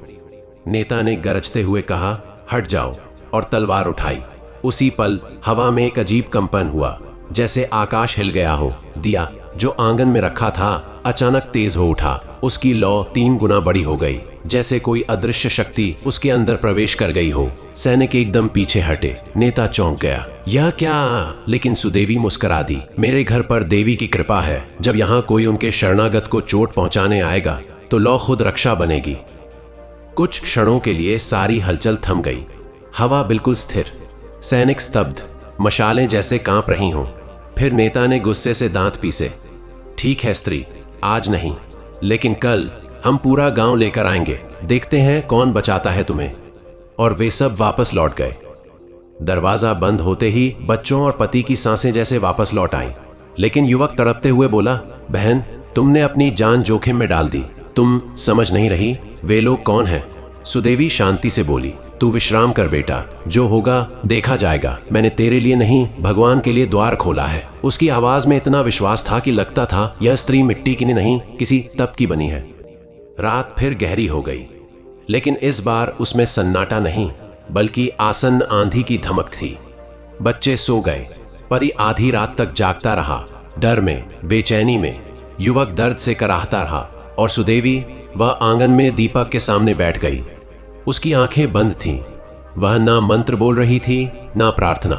नेता ने गरजते हुए कहा, हट जाओ, और तलवार उठाई। उसी पल हवा में एक अजीब कंपन हुआ, जैसे आकाश हिल गया हो। दिया जो आंगन में रखा था अचानक तेज हो उठा। उसकी लौ 3 गुना बड़ी हो गई, जैसे कोई अदृश्य शक्ति उसके अंदर प्रवेश कर गई हो। सैनिक एकदम पीछे हटे। नेता चौंक गया, यह क्या? लेकिन सुदेवी मुस्कुरा दी, मेरे घर पर देवी की कृपा है। जब यहाँ कोई उनके शरणागत को चोट पहुंचाने आएगा तो लौ खुद रक्षा बनेगी। कुछ क्षणों के लिए सारी हलचल थम गई। हवा बिल्कुल स्थिर, सैनिक स्तब्ध, मशालें जैसे कांप रही हों। फिर नेता ने गुस्से से दांत पीसे, ठीक है स्त्री, आज नहीं लेकिन कल हम पूरा गांव लेकर आएंगे। देखते हैं कौन बचाता है तुम्हें। और वे सब वापस लौट गए। दरवाजा बंद होते ही बच्चों और पति की सांसें जैसे वापस लौट आईं। लेकिन युवक तड़पते हुए बोला, बहन, तुमने अपनी जान जोखिम में डाल दी। तुम समझ नहीं रही वे लोग कौन हैं। सुदेवी शांति से बोली, तू विश्राम कर बेटा, जो होगा देखा जाएगा। मैंने तेरे लिए नहीं भगवान के लिए द्वार खोला है। उसकी आवाज में इतना विश्वास था कि लगता था यह स्त्री मिट्टी की नहीं किसी तप की बनी है। रात फिर गहरी हो गई, लेकिन इस बार उसमें सन्नाटा नहीं बल्कि आसन्न आंधी की धमक थी। बच्चे सो गए। पति आधी रात तक जागता रहा, डर में, बेचैनी में। युवक दर्द से कराहता रहा और सुदेवी वह आंगन में दीपक के सामने बैठ गई। उसकी आंखें बंद थीं। वह ना मंत्र बोल रही थी ना प्रार्थना।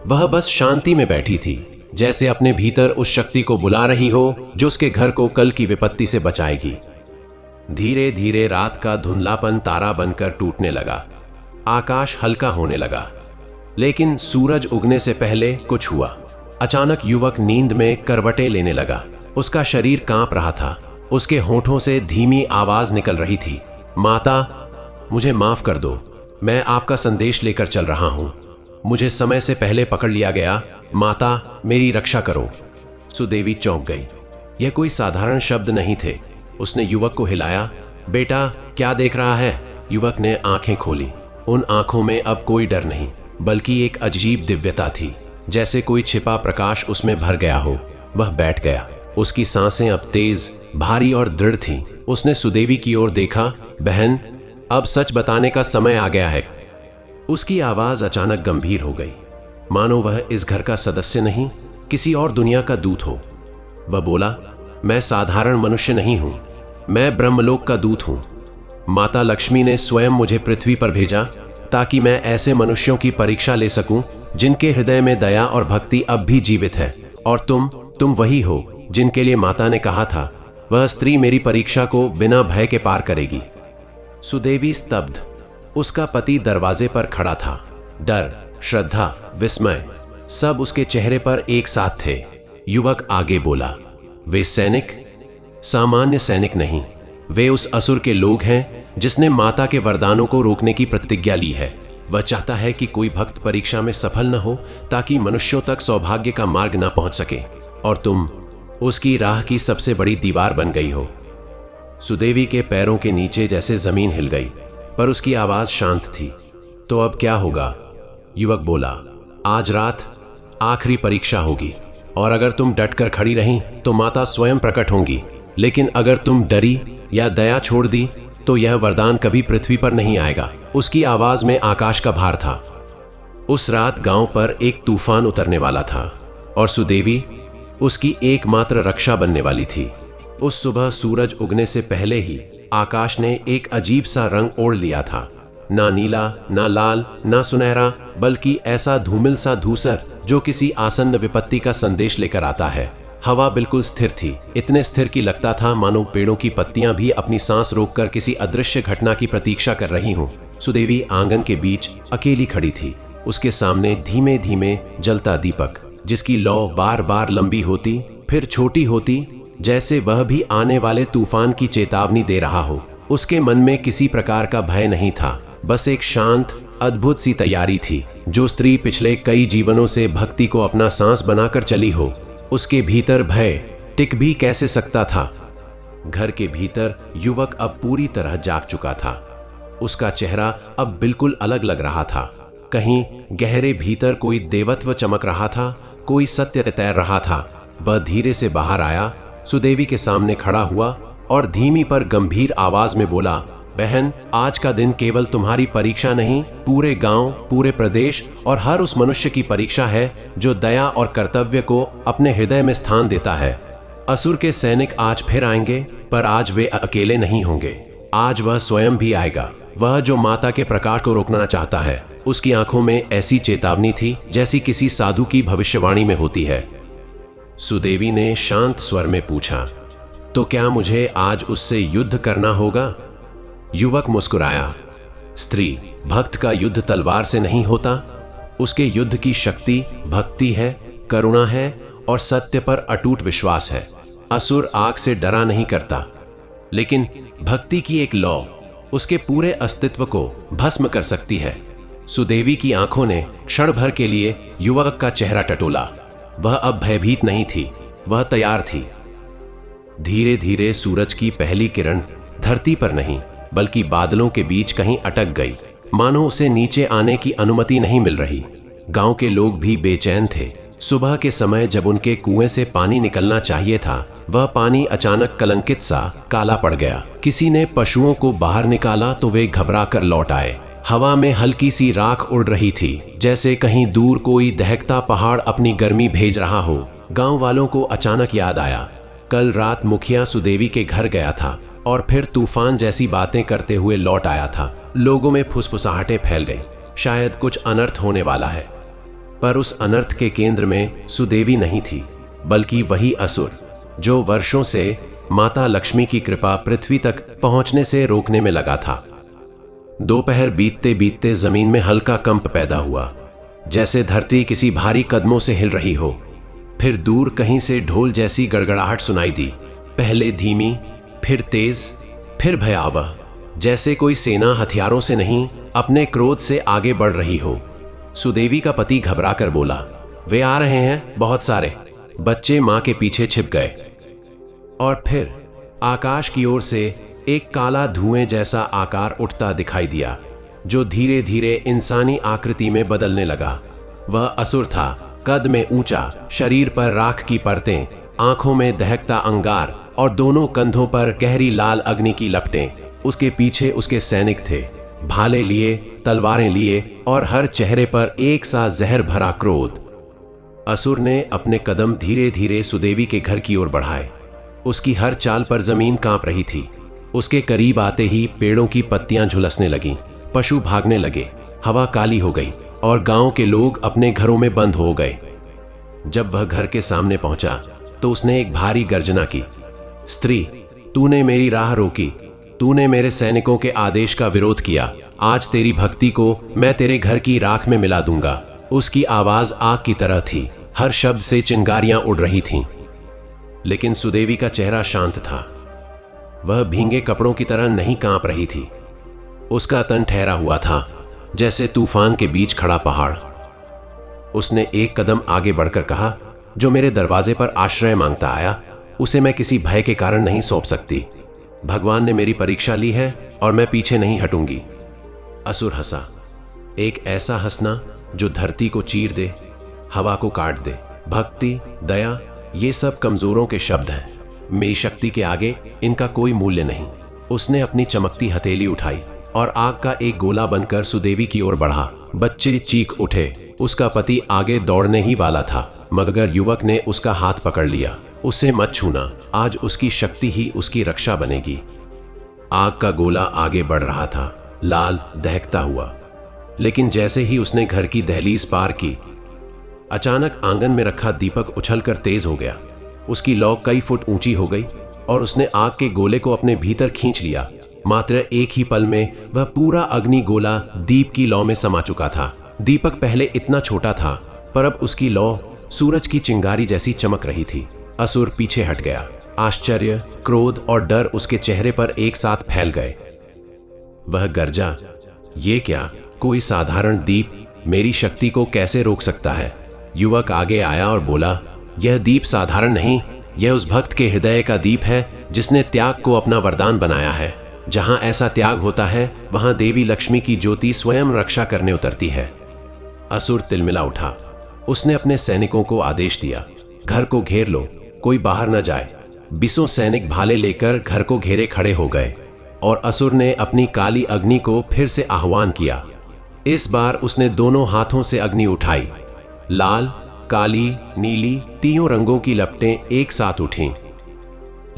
वह बस शांति में बैठी थी, जैसे अपने भीतर उस शक्ति को बुला रही हो जो उसके घर को कल की विपत्ति से बचाएगी। धीरे धीरे रात का धुंधलापन तारा बनकर टूटने लगा। आकाश हल्का होने लगा। लेकिन सूरज उगने से पहले कुछ हुआ। अचानक युवक नींद में करवटें लेने लगा। उसका शरीर कांप रहा था। उसके होठों से धीमी आवाज निकल रही थी, माता, मुझे माफ कर दो, मैं आपका संदेश लेकर चल रहा हूं। मुझे समय से पहले पकड़ लिया गया, माता, मेरी रक्षा करो। सुदेवी चौंक गई। यह कोई साधारण शब्द नहीं थे। उसने युवक को हिलाया। बेटा, क्या देख रहा है? युवक ने आंखें खोली। उन आंखों में अब कोई डर नहीं, बल्कि एक अजीब दिव्यता थी, जैसे कोई छिपा प्रकाश उसमें भर गया हो। वह बैठ गया। उसकी सांसें अब तेज, भारी और दृढ़ थीं। उसने सुदेवी की ओर देखा। बहन, अब सच बताने का समय आ गया है। उसकी आवाज अचानक गंभीर हो गई, मानो वह इस घर का सदस्य नहीं, किसी और दुनिया का दूत हो। वह बोला, मैं साधारण मनुष्य नहीं हूं, मैं ब्रह्मलोक का दूत हूं। माता लक्ष्मी ने स्वयं मुझे पृथ्वी पर भेजा ताकि मैं ऐसे मनुष्यों की परीक्षा ले सकूं जिनके हृदय में दया और भक्ति अब भी जीवित है। और तुम वही हो जिनके लिए माता ने कहा था, वह स्त्री मेरी परीक्षा को बिना भय के पार करेगी। सुदेवी स्तब्ध। उसका पति दरवाजे पर खड़ा था। डर, श्रद्धा, विस्मय, सब उसके चेहरे पर एक साथ थे। युवक आगे बोला, वे सैनिक, सामान्य सैनिक नहीं, वे उस असुर के लोग हैं जिसने माता के वरदानों को रोकने की प्रतिज्ञा ली है। वह चाहता है कि कोई भक्त परीक्षा में सफल न हो, ताकि मनुष्यों तक सौभाग्य का मार्ग न पहुंच सके। और तुम उसकी राह की सबसे बड़ी दीवार बन गई हो। सुदेवी के पैरों के नीचे जैसे जमीन हिल गई, पर उसकी आवाज शांत थी। तो अब क्या होगा? युवक बोला, आज रात आखिरी परीक्षा होगी, और अगर तुम डटकर खड़ी रहीं तो माता स्वयं प्रकट होंगी। लेकिन अगर तुम डरी या दया छोड़ दी तो यह वरदान कभी पृथ्वी पर नहीं आएगा। उसकी आवाज में आकाश का भार था। उस रात गांव पर एक तूफान उतरने वाला था, और सुदेवी उसकी एकमात्र रक्षा बनने वाली थी। उस सुबह सूरज उगने से पहले ही आकाश ने एक अजीब सा रंग ओढ़ लिया था। ना नीला, ना लाल, ना सुनहरा, बल्कि ऐसा धूमिल सा धूसर जो किसी आसन्न विपत्ति का संदेश लेकर आता है। हवा बिल्कुल स्थिर थी, इतने स्थिर कि लगता था मानो पेड़ों की पत्तियां भी अपनी सांस रोककर किसी अदृश्य घटना की प्रतीक्षा कर रही हों। सुदेवी आंगन के बीच अकेली खड़ी थी। उसके सामने धीमे धीमे जलता दीपक, जिसकी लौ बार बार लंबी होती, फिर छोटी होती, जैसे वह भी आने वाले तूफान की चेतावनी दे रहा हो। उसके मन में किसी प्रकार का भय नहीं था, बस एक शांत, अद्भुत सी तैयारी थी। जो स्त्री पिछले कई जीवनों से भक्ति को अपना सांस बनाकर चली हो, उसके भीतर भय टिक भी कैसे सकता था? घर के भीतर युवक अब पूरी तरह जाग चुका था। उसका चेहरा अब बिल्कुल अलग लग रहा था। कहीं गहरे भीतर कोई देवत्व चमक रहा था, कोई सत्य तैर रहा था। वह धीरे से बाहर आया, सुदेवी के सामने खड़ा हुआ और धीमी पर गंभीर आवाज में बोला, बहन, आज का दिन केवल तुम्हारी परीक्षा नहीं, पूरे गांव, पूरे प्रदेश और हर उस मनुष्य की परीक्षा है जो दया और कर्तव्य को अपने हृदय में स्थान देता है। असुर के सैनिक आज फिर आएंगे, पर आज वे अकेले नहीं होंगे। आज वह स्वयं भी आएगा, वह जो माता के प्रकाश को रोकना चाहता है। उसकी आंखों में ऐसी चेतावनी थी जैसी किसी साधु की भविष्यवाणी में होती है। सुदेवी ने शांत स्वर में पूछा, तो क्या मुझे आज उससे युद्ध करना होगा? युवक मुस्कुराया। स्त्री, भक्त का युद्ध तलवार से नहीं होता। उसके युद्ध की शक्ति भक्ति है, करुणा है और सत्य पर अटूट विश्वास है। असुर आग से डरा नहीं करता, लेकिन भक्ति की एक लौ उसके पूरे अस्तित्व को भस्म कर सकती है। सुदेवी की आंखों ने क्षण भर के लिए युवक का चेहरा टटोला। वह अब भयभीत नहीं थी, वह तैयार थी। धीरे धीरे सूरज की पहली किरण धरती पर नहीं, बल्कि बादलों के बीच कहीं अटक गई, मानो उसे नीचे आने की अनुमति नहीं मिल रही। गांव के लोग भी बेचैन थे। सुबह के समय जब उनके कुएं से पानी निकलना चाहिए था, वह पानी अचानक कलंकित सा काला पड़ गया। किसी ने पशुओं को बाहर निकाला तो वे घबरा कर लौट आए। हवा में हल्की सी राख उड़ रही थी, जैसे कहीं दूर कोई दहकता पहाड़ अपनी गर्मी भेज रहा हो। गांव वालों को अचानक याद आया, कल रात मुखिया सुदेवी के घर गया था और फिर तूफान जैसी बातें करते हुए लौट आया था। लोगों में फुसफुसाहटें फैल गईं, शायद कुछ अनर्थ होने वाला है। पर उस अनर्थ के केंद्र में सुदेवी नहीं थी, बल्कि वही असुर जो वर्षों से माता लक्ष्मी की कृपा पृथ्वी तक पहुंचने से रोकने में लगा था। दोपहर बीतते बीतते जमीन में हल्का कंप पैदा हुआ। जैसे धरती किसी भारी कदमों से हिल रही हो। फिर दूर कहीं से ढोल जैसी गड़गड़ाहट सुनाई दी, पहले धीमी, फिर तेज, फिर भयावह, जैसे कोई सेना हथियारों से नहीं, अपने क्रोध से आगे बढ़ रही हो। सुदेवी का पति घबरा कर बोला, वे आ रहे हैं, बहुत सारे। बच्चे मां के पीछे छिप गए। और फिर आकाश की ओर से एक काला धुएं जैसा आकार उठता दिखाई दिया, जो धीरे धीरे इंसानी आकृति में बदलने लगा। वह असुर था, कद में ऊंचा, शरीर पर राख की परतें, आंखों में दहकता अंगार और दोनों कंधों पर गहरी लाल अग्नि की लपटें। उसके पीछे उसके सैनिक थे, भाले लिए, तलवारें लिए, और हर चेहरे पर एक सा जहर भरा क्रोध। असुर ने अपने कदम धीरे धीरे सुदेवी के घर की ओर बढ़ाए। उसकी हर चाल पर जमीन कांप रही थी। उसके करीब आते ही पेड़ों की पत्तियां झुलसने लगीं, पशु भागने लगे, हवा काली हो गई और गांव के लोग अपने घरों में बंद हो गए। जब वह घर के सामने पहुंचा तो उसने एक भारी गर्जना की, स्त्री, तूने मेरी राह रोकी, तूने मेरे सैनिकों के आदेश का विरोध किया, आज तेरी भक्ति को मैं तेरे घर की राख में मिला दूंगा। उसकी आवाज आग की तरह थी, हर शब्द से चिंगारियां उड़ रही थीं। लेकिन सुदेवी का चेहरा शांत था। वह भींगे कपड़ों की तरह नहीं कांप रही थी। उसका तन ठहरा हुआ था, जैसे तूफान के बीच खड़ा पहाड़। उसने एक कदम आगे बढ़कर कहा, जो मेरे दरवाजे पर आश्रय मांगता आया, उसे मैं किसी भय के कारण नहीं सौंप सकती। भगवान ने मेरी परीक्षा ली है और मैं पीछे नहीं हटूंगी। असुर हंसा, एक ऐसा हंसना जो धरती को चीर दे, हवा को काट दे। भक्ति, दया, ये सब कमजोरों के शब्द हैं। मेरी शक्ति के आगे इनका कोई मूल्य नहीं। उसने अपनी चमकती हथेली उठाई और आग का एक गोला बनकर सुदेवी की ओर बढ़ा। बच्चे चीख उठे। उसका पति आगे दौड़ने ही वाला था, मगर युवक ने उसका हाथ पकड़ लिया। उसे मत छूना, आज उसकी शक्ति ही उसकी रक्षा बनेगी। आग का गोला आगे बढ़ रहा था, लाल, दहकता हुआ। लेकिन जैसे ही उसने घर की दहलीज पार की, अचानक आंगन में रखा दीपक उछलकर तेज हो गया। उसकी लौ कई फुट ऊंची हो गई और उसने आग के गोले को अपने भीतर खींच लिया। मात्र एक ही पल में वह पूरा अग्नि गोला दीप की लौ में समा चुका था। दीपक पहले इतना छोटा था, पर अब उसकी लौ सूरज की चिंगारी जैसी चमक रही थी। असुर पीछे हट गया। आश्चर्य, क्रोध और डर उसके चेहरे पर एक साथ फैल गए। वह गर्जा, ये क्या, कोई साधारण दीप मेरी शक्ति को कैसे रोक सकता है? युवक आगे आया और बोला, यह दीप साधारण नहीं, यह उस भक्त के हृदय का दीप है जिसने त्याग को अपना वरदान बनाया है। जहां ऐसा त्याग होता है, वहां देवी लक्ष्मी की ज्योति स्वयं रक्षा करने उतरती है। असुर तिलमिला उठा। उसने अपने सैनिकों को आदेश दिया, घर को घेर लो, कोई बाहर न जाए। 20 सैनिक भाले लेकर घर को घेरे खड़े हो गए और असुर ने अपनी काली अग्नि को फिर से आह्वान किया। इस बार उसने दोनों हाथों से अग्नि उठाई। लाल, काली, नीली, तीनों रंगों की लपटें एक साथ उठीं।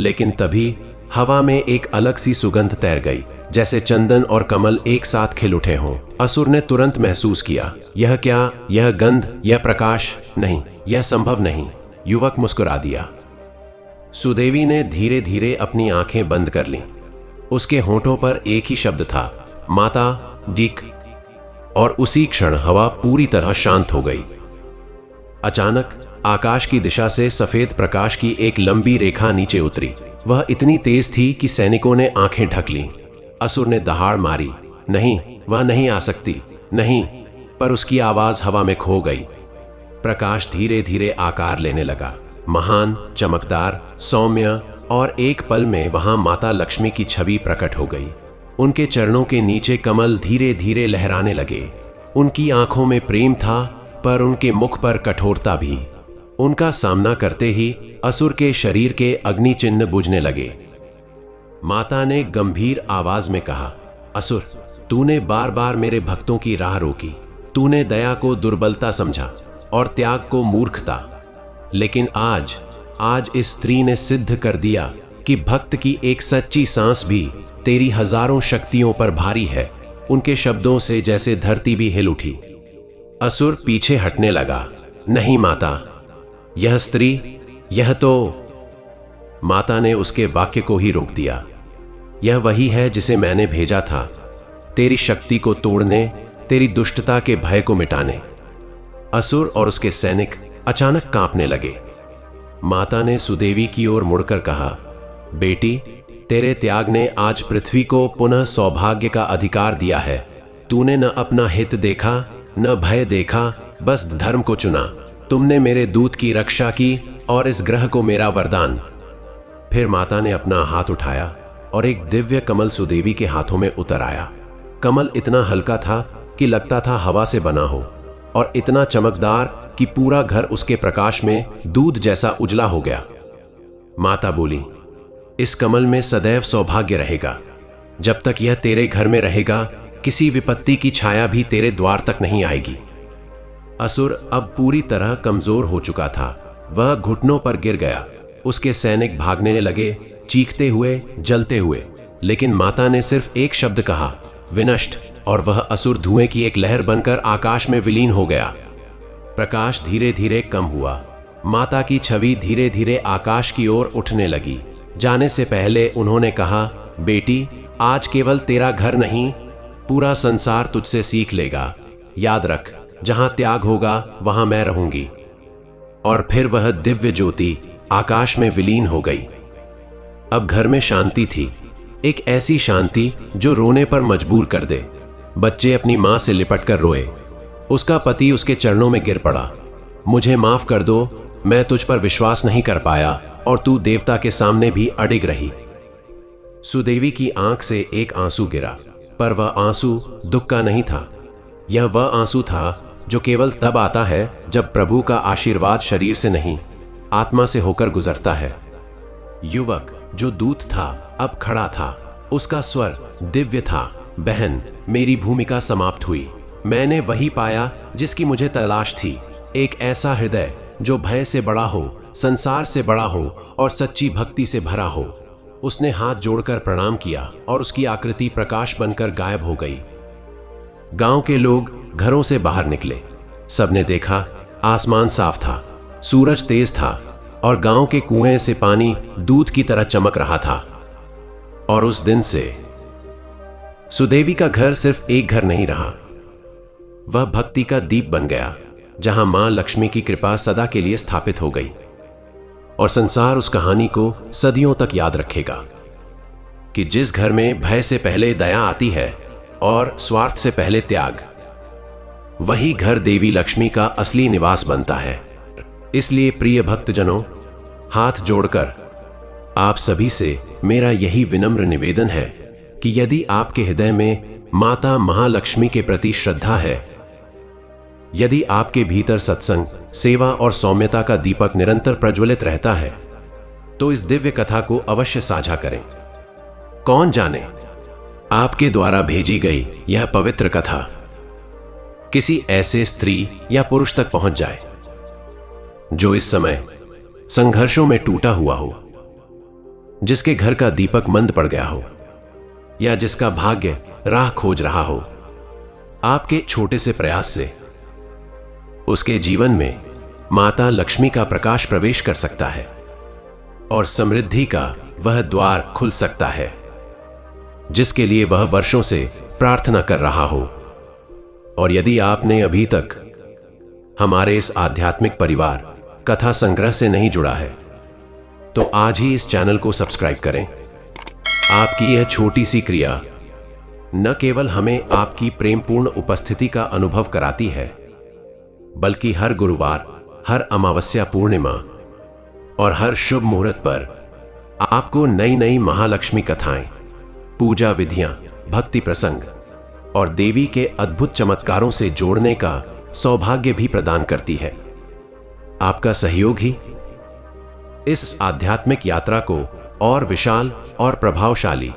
लेकिन तभी हवा में एक अलग सी सुगंध तैर गई, जैसे चंदन और कमल एक साथ खिल उठे हों। असुर ने तुरंत महसूस किया, यह क्या, यह गंध, यह प्रकाश, नहीं, यह संभव नहीं। युवक मुस्कुरा दिया। सुदेवी ने धीरे धीरे अपनी आंखें बंद कर लीं। उसके होठों पर एक ही शब्द था, माता, दिक। और उसी क्षण हवा पूरी तरह शांत हो गई। अचानक आकाश की दिशा से सफेद प्रकाश की एक लंबी रेखा नीचे उतरी। वह इतनी तेज थी कि सैनिकों ने आंखें ढक लीं। असुर ने दहाड़ मारी, नहीं, वह नहीं आ सकती, नहीं। पर उसकी आवाज हवा में खो गई। प्रकाश धीरे धीरे आकार लेने लगा, महान, चमकदार, सौम्य, और एक पल में वहां माता लक्ष्मी की छवि प्रकट हो गई। उनके चरणों के नीचे कमल धीरे धीरे लहराने लगे। उनकी आंखों में प्रेम था, पर उनके मुख पर कठोरता भी। उनका सामना करते ही असुर के शरीर के अग्नि चिन्ह बुझने लगे। माता ने गंभीर आवाज में कहा, असुर, तूने बार बार मेरे भक्तों की राह रोकी। तूने दया को दुर्बलता समझा और त्याग को मूर्खता। लेकिन आज इस स्त्री ने सिद्ध कर दिया कि भक्त की एक सच्ची सांस भी तेरी हजारों शक्तियों पर भारी है। उनके शब्दों से जैसे धरती भी हिल उठी। असुर पीछे हटने लगा। नहीं माता, यह स्त्री, यह तो। माता ने उसके वाक्य को ही रोक दिया। यह वही है जिसे मैंने भेजा था, तेरी शक्ति को तोड़ने, तेरी दुष्टता के भय को मिटाने। असुर और उसके सैनिक अचानक कांपने लगे। माता ने सुदेवी की ओर मुड़कर कहा, बेटी, तेरे त्याग ने आज पृथ्वी को पुनः सौभाग्य का अधिकार दिया है। तूने न अपना हित देखा, न भय देखा, बस धर्म को चुना। तुमने मेरे दूत की रक्षा की और इस ग्रह को मेरा वरदान। फिर माता ने अपना हाथ उठाया और एक दिव्य कमल सुदेवी के हाथों में उतर आया। कमल इतना हल्का था कि लगता था हवा से बना हो, और इतना चमकदार कि पूरा घर उसके प्रकाश में दूध जैसा उजला हो गया। माता बोली, इस कमल में सदैव सौभाग्य रहेगा। जब तक यह तेरे घर में रहेगा, किसी विपत्ति की छाया भी तेरे द्वार तक नहीं आएगी। असुर अब पूरी तरह कमजोर हो चुका था। वह घुटनों पर गिर गया। उसके सैनिक भागने लगे, चीखते हुए, जलते हुए। लेकिन माता ने सिर्फ एक शब्द कहा, विनष्ट, और वह असुर धुएं की एक लहर बनकर आकाश में विलीन हो गया। प्रकाश धीरे धीरे कम हुआ। माता की छवि धीरे धीरे आकाश की ओर उठने लगी। जाने से पहले उन्होंने कहा, बेटी, आज केवल तेरा घर नहीं, पूरा संसार तुझसे सीख लेगा। याद रख, जहां त्याग होगा वहां मैं रहूंगी। और फिर वह दिव्य ज्योति आकाश में विलीन हो गई। अब घर में शांति थी, एक ऐसी शांति जो रोने पर मजबूर कर दे। बच्चे अपनी मां से लिपटकर रोए। उसका पति उसके चरणों में गिर पड़ा। मुझे माफ कर दो, मैं तुझ पर विश्वास नहीं कर पाया और तू देवता के सामने भी अडिग रही। सुदेवी की आंख से एक आंसू गिरा, पर वह आंसू दुख का नहीं था। यह वह आंसू था जो केवल तब आता है जब प्रभु का आशीर्वाद शरीर से नहीं, आत्मा से होकर गुजरता है। युवक जो दूत था अब खड़ा था। उसका स्वर दिव्य था, बहन, मेरी भूमिका समाप्त हुई। मैंने वही पाया जिसकी मुझे तलाश थी, एक ऐसा हृदय जो भय से बड़ा हो, संसार से बड़ा हो और सच्ची भक्ति से भरा हो। उसने हाथ जोड़कर प्रणाम किया और उसकी आकृति प्रकाश बनकर गायब हो गई। गांव के लोग घरों से बाहर निकले। सबने देखा, आसमान साफ था, सूरज तेज था और गांव के कुएं से पानी दूध की तरह चमक रहा था। और उस दिन से सुदेवी का घर सिर्फ एक घर नहीं रहा, वह भक्ति का दीप बन गया, जहां मां लक्ष्मी की कृपा सदा के लिए स्थापित हो गई। और संसार उस कहानी को सदियों तक याद रखेगा कि जिस घर में भय से पहले दया आती है और स्वार्थ से पहले त्याग, वही घर देवी लक्ष्मी का असली निवास बनता है। इसलिए प्रिय भक्तजनों, हाथ जोड़कर आप सभी से मेरा यही विनम्र निवेदन है कि यदि आपके हृदय में माता महालक्ष्मी के प्रति श्रद्धा है, यदि आपके भीतर सत्संग, सेवा और सौम्यता का दीपक निरंतर प्रज्वलित रहता है, तो इस दिव्य कथा को अवश्य साझा करें। कौन जाने, आपके द्वारा भेजी गई यह पवित्र कथा किसी ऐसे स्त्री या पुरुष तक पहुंच जाए जो इस समय संघर्षों में टूटा हुआ हो, जिसके घर का दीपक मंद पड़ गया हो, या जिसका भाग्य राह खोज रहा हो। आपके छोटे से प्रयास से उसके जीवन में माता लक्ष्मी का प्रकाश प्रवेश कर सकता है और समृद्धि का वह द्वार खुल सकता है जिसके लिए वह वर्षों से प्रार्थना कर रहा हो। और यदि आपने अभी तक हमारे इस आध्यात्मिक परिवार कथा संग्रह से नहीं जुड़ा है, तो आज ही इस चैनल को सब्सक्राइब करें। आपकी यह छोटी सी क्रिया न केवल हमें आपकी प्रेमपूर्ण उपस्थिति का अनुभव कराती है, बल्कि हर गुरुवार, हर अमावस्या, पूर्णिमा और हर शुभ मुहूर्त पर आपको नई नई महालक्ष्मी कथाएं, पूजा विधियां, भक्ति प्रसंग और देवी के अद्भुत चमत्कारों से जोड़ने का सौभाग्य भी प्रदान करती है। आपका सहयोग ही इस आध्यात्मिक यात्रा को और विशाल और प्रभावशाली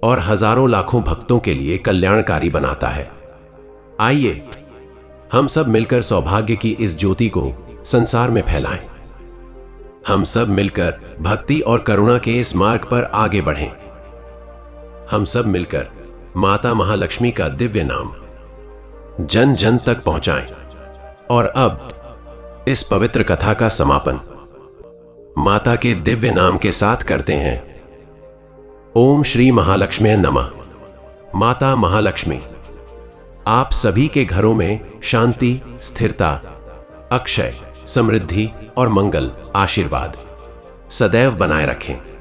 और हजारों लाखों भक्तों के लिए कल्याणकारी बनाता है। आइए हम सब मिलकर सौभाग्य की इस ज्योति को संसार में फैलाएं। हम सब मिलकर भक्ति और करुणा के इस मार्ग पर आगे बढ़ें। हम सब मिलकर माता महालक्ष्मी का दिव्य नाम जन जन तक पहुंचाएं। और अब इस पवित्र कथा का समापन माता के दिव्य नाम के साथ करते हैं। ओम श्री महालक्ष्मी नमः। माता महालक्ष्मी आप सभी के घरों में शांति, स्थिरता, अक्षय, समृद्धि और मंगल आशीर्वाद सदैव बनाए रखें।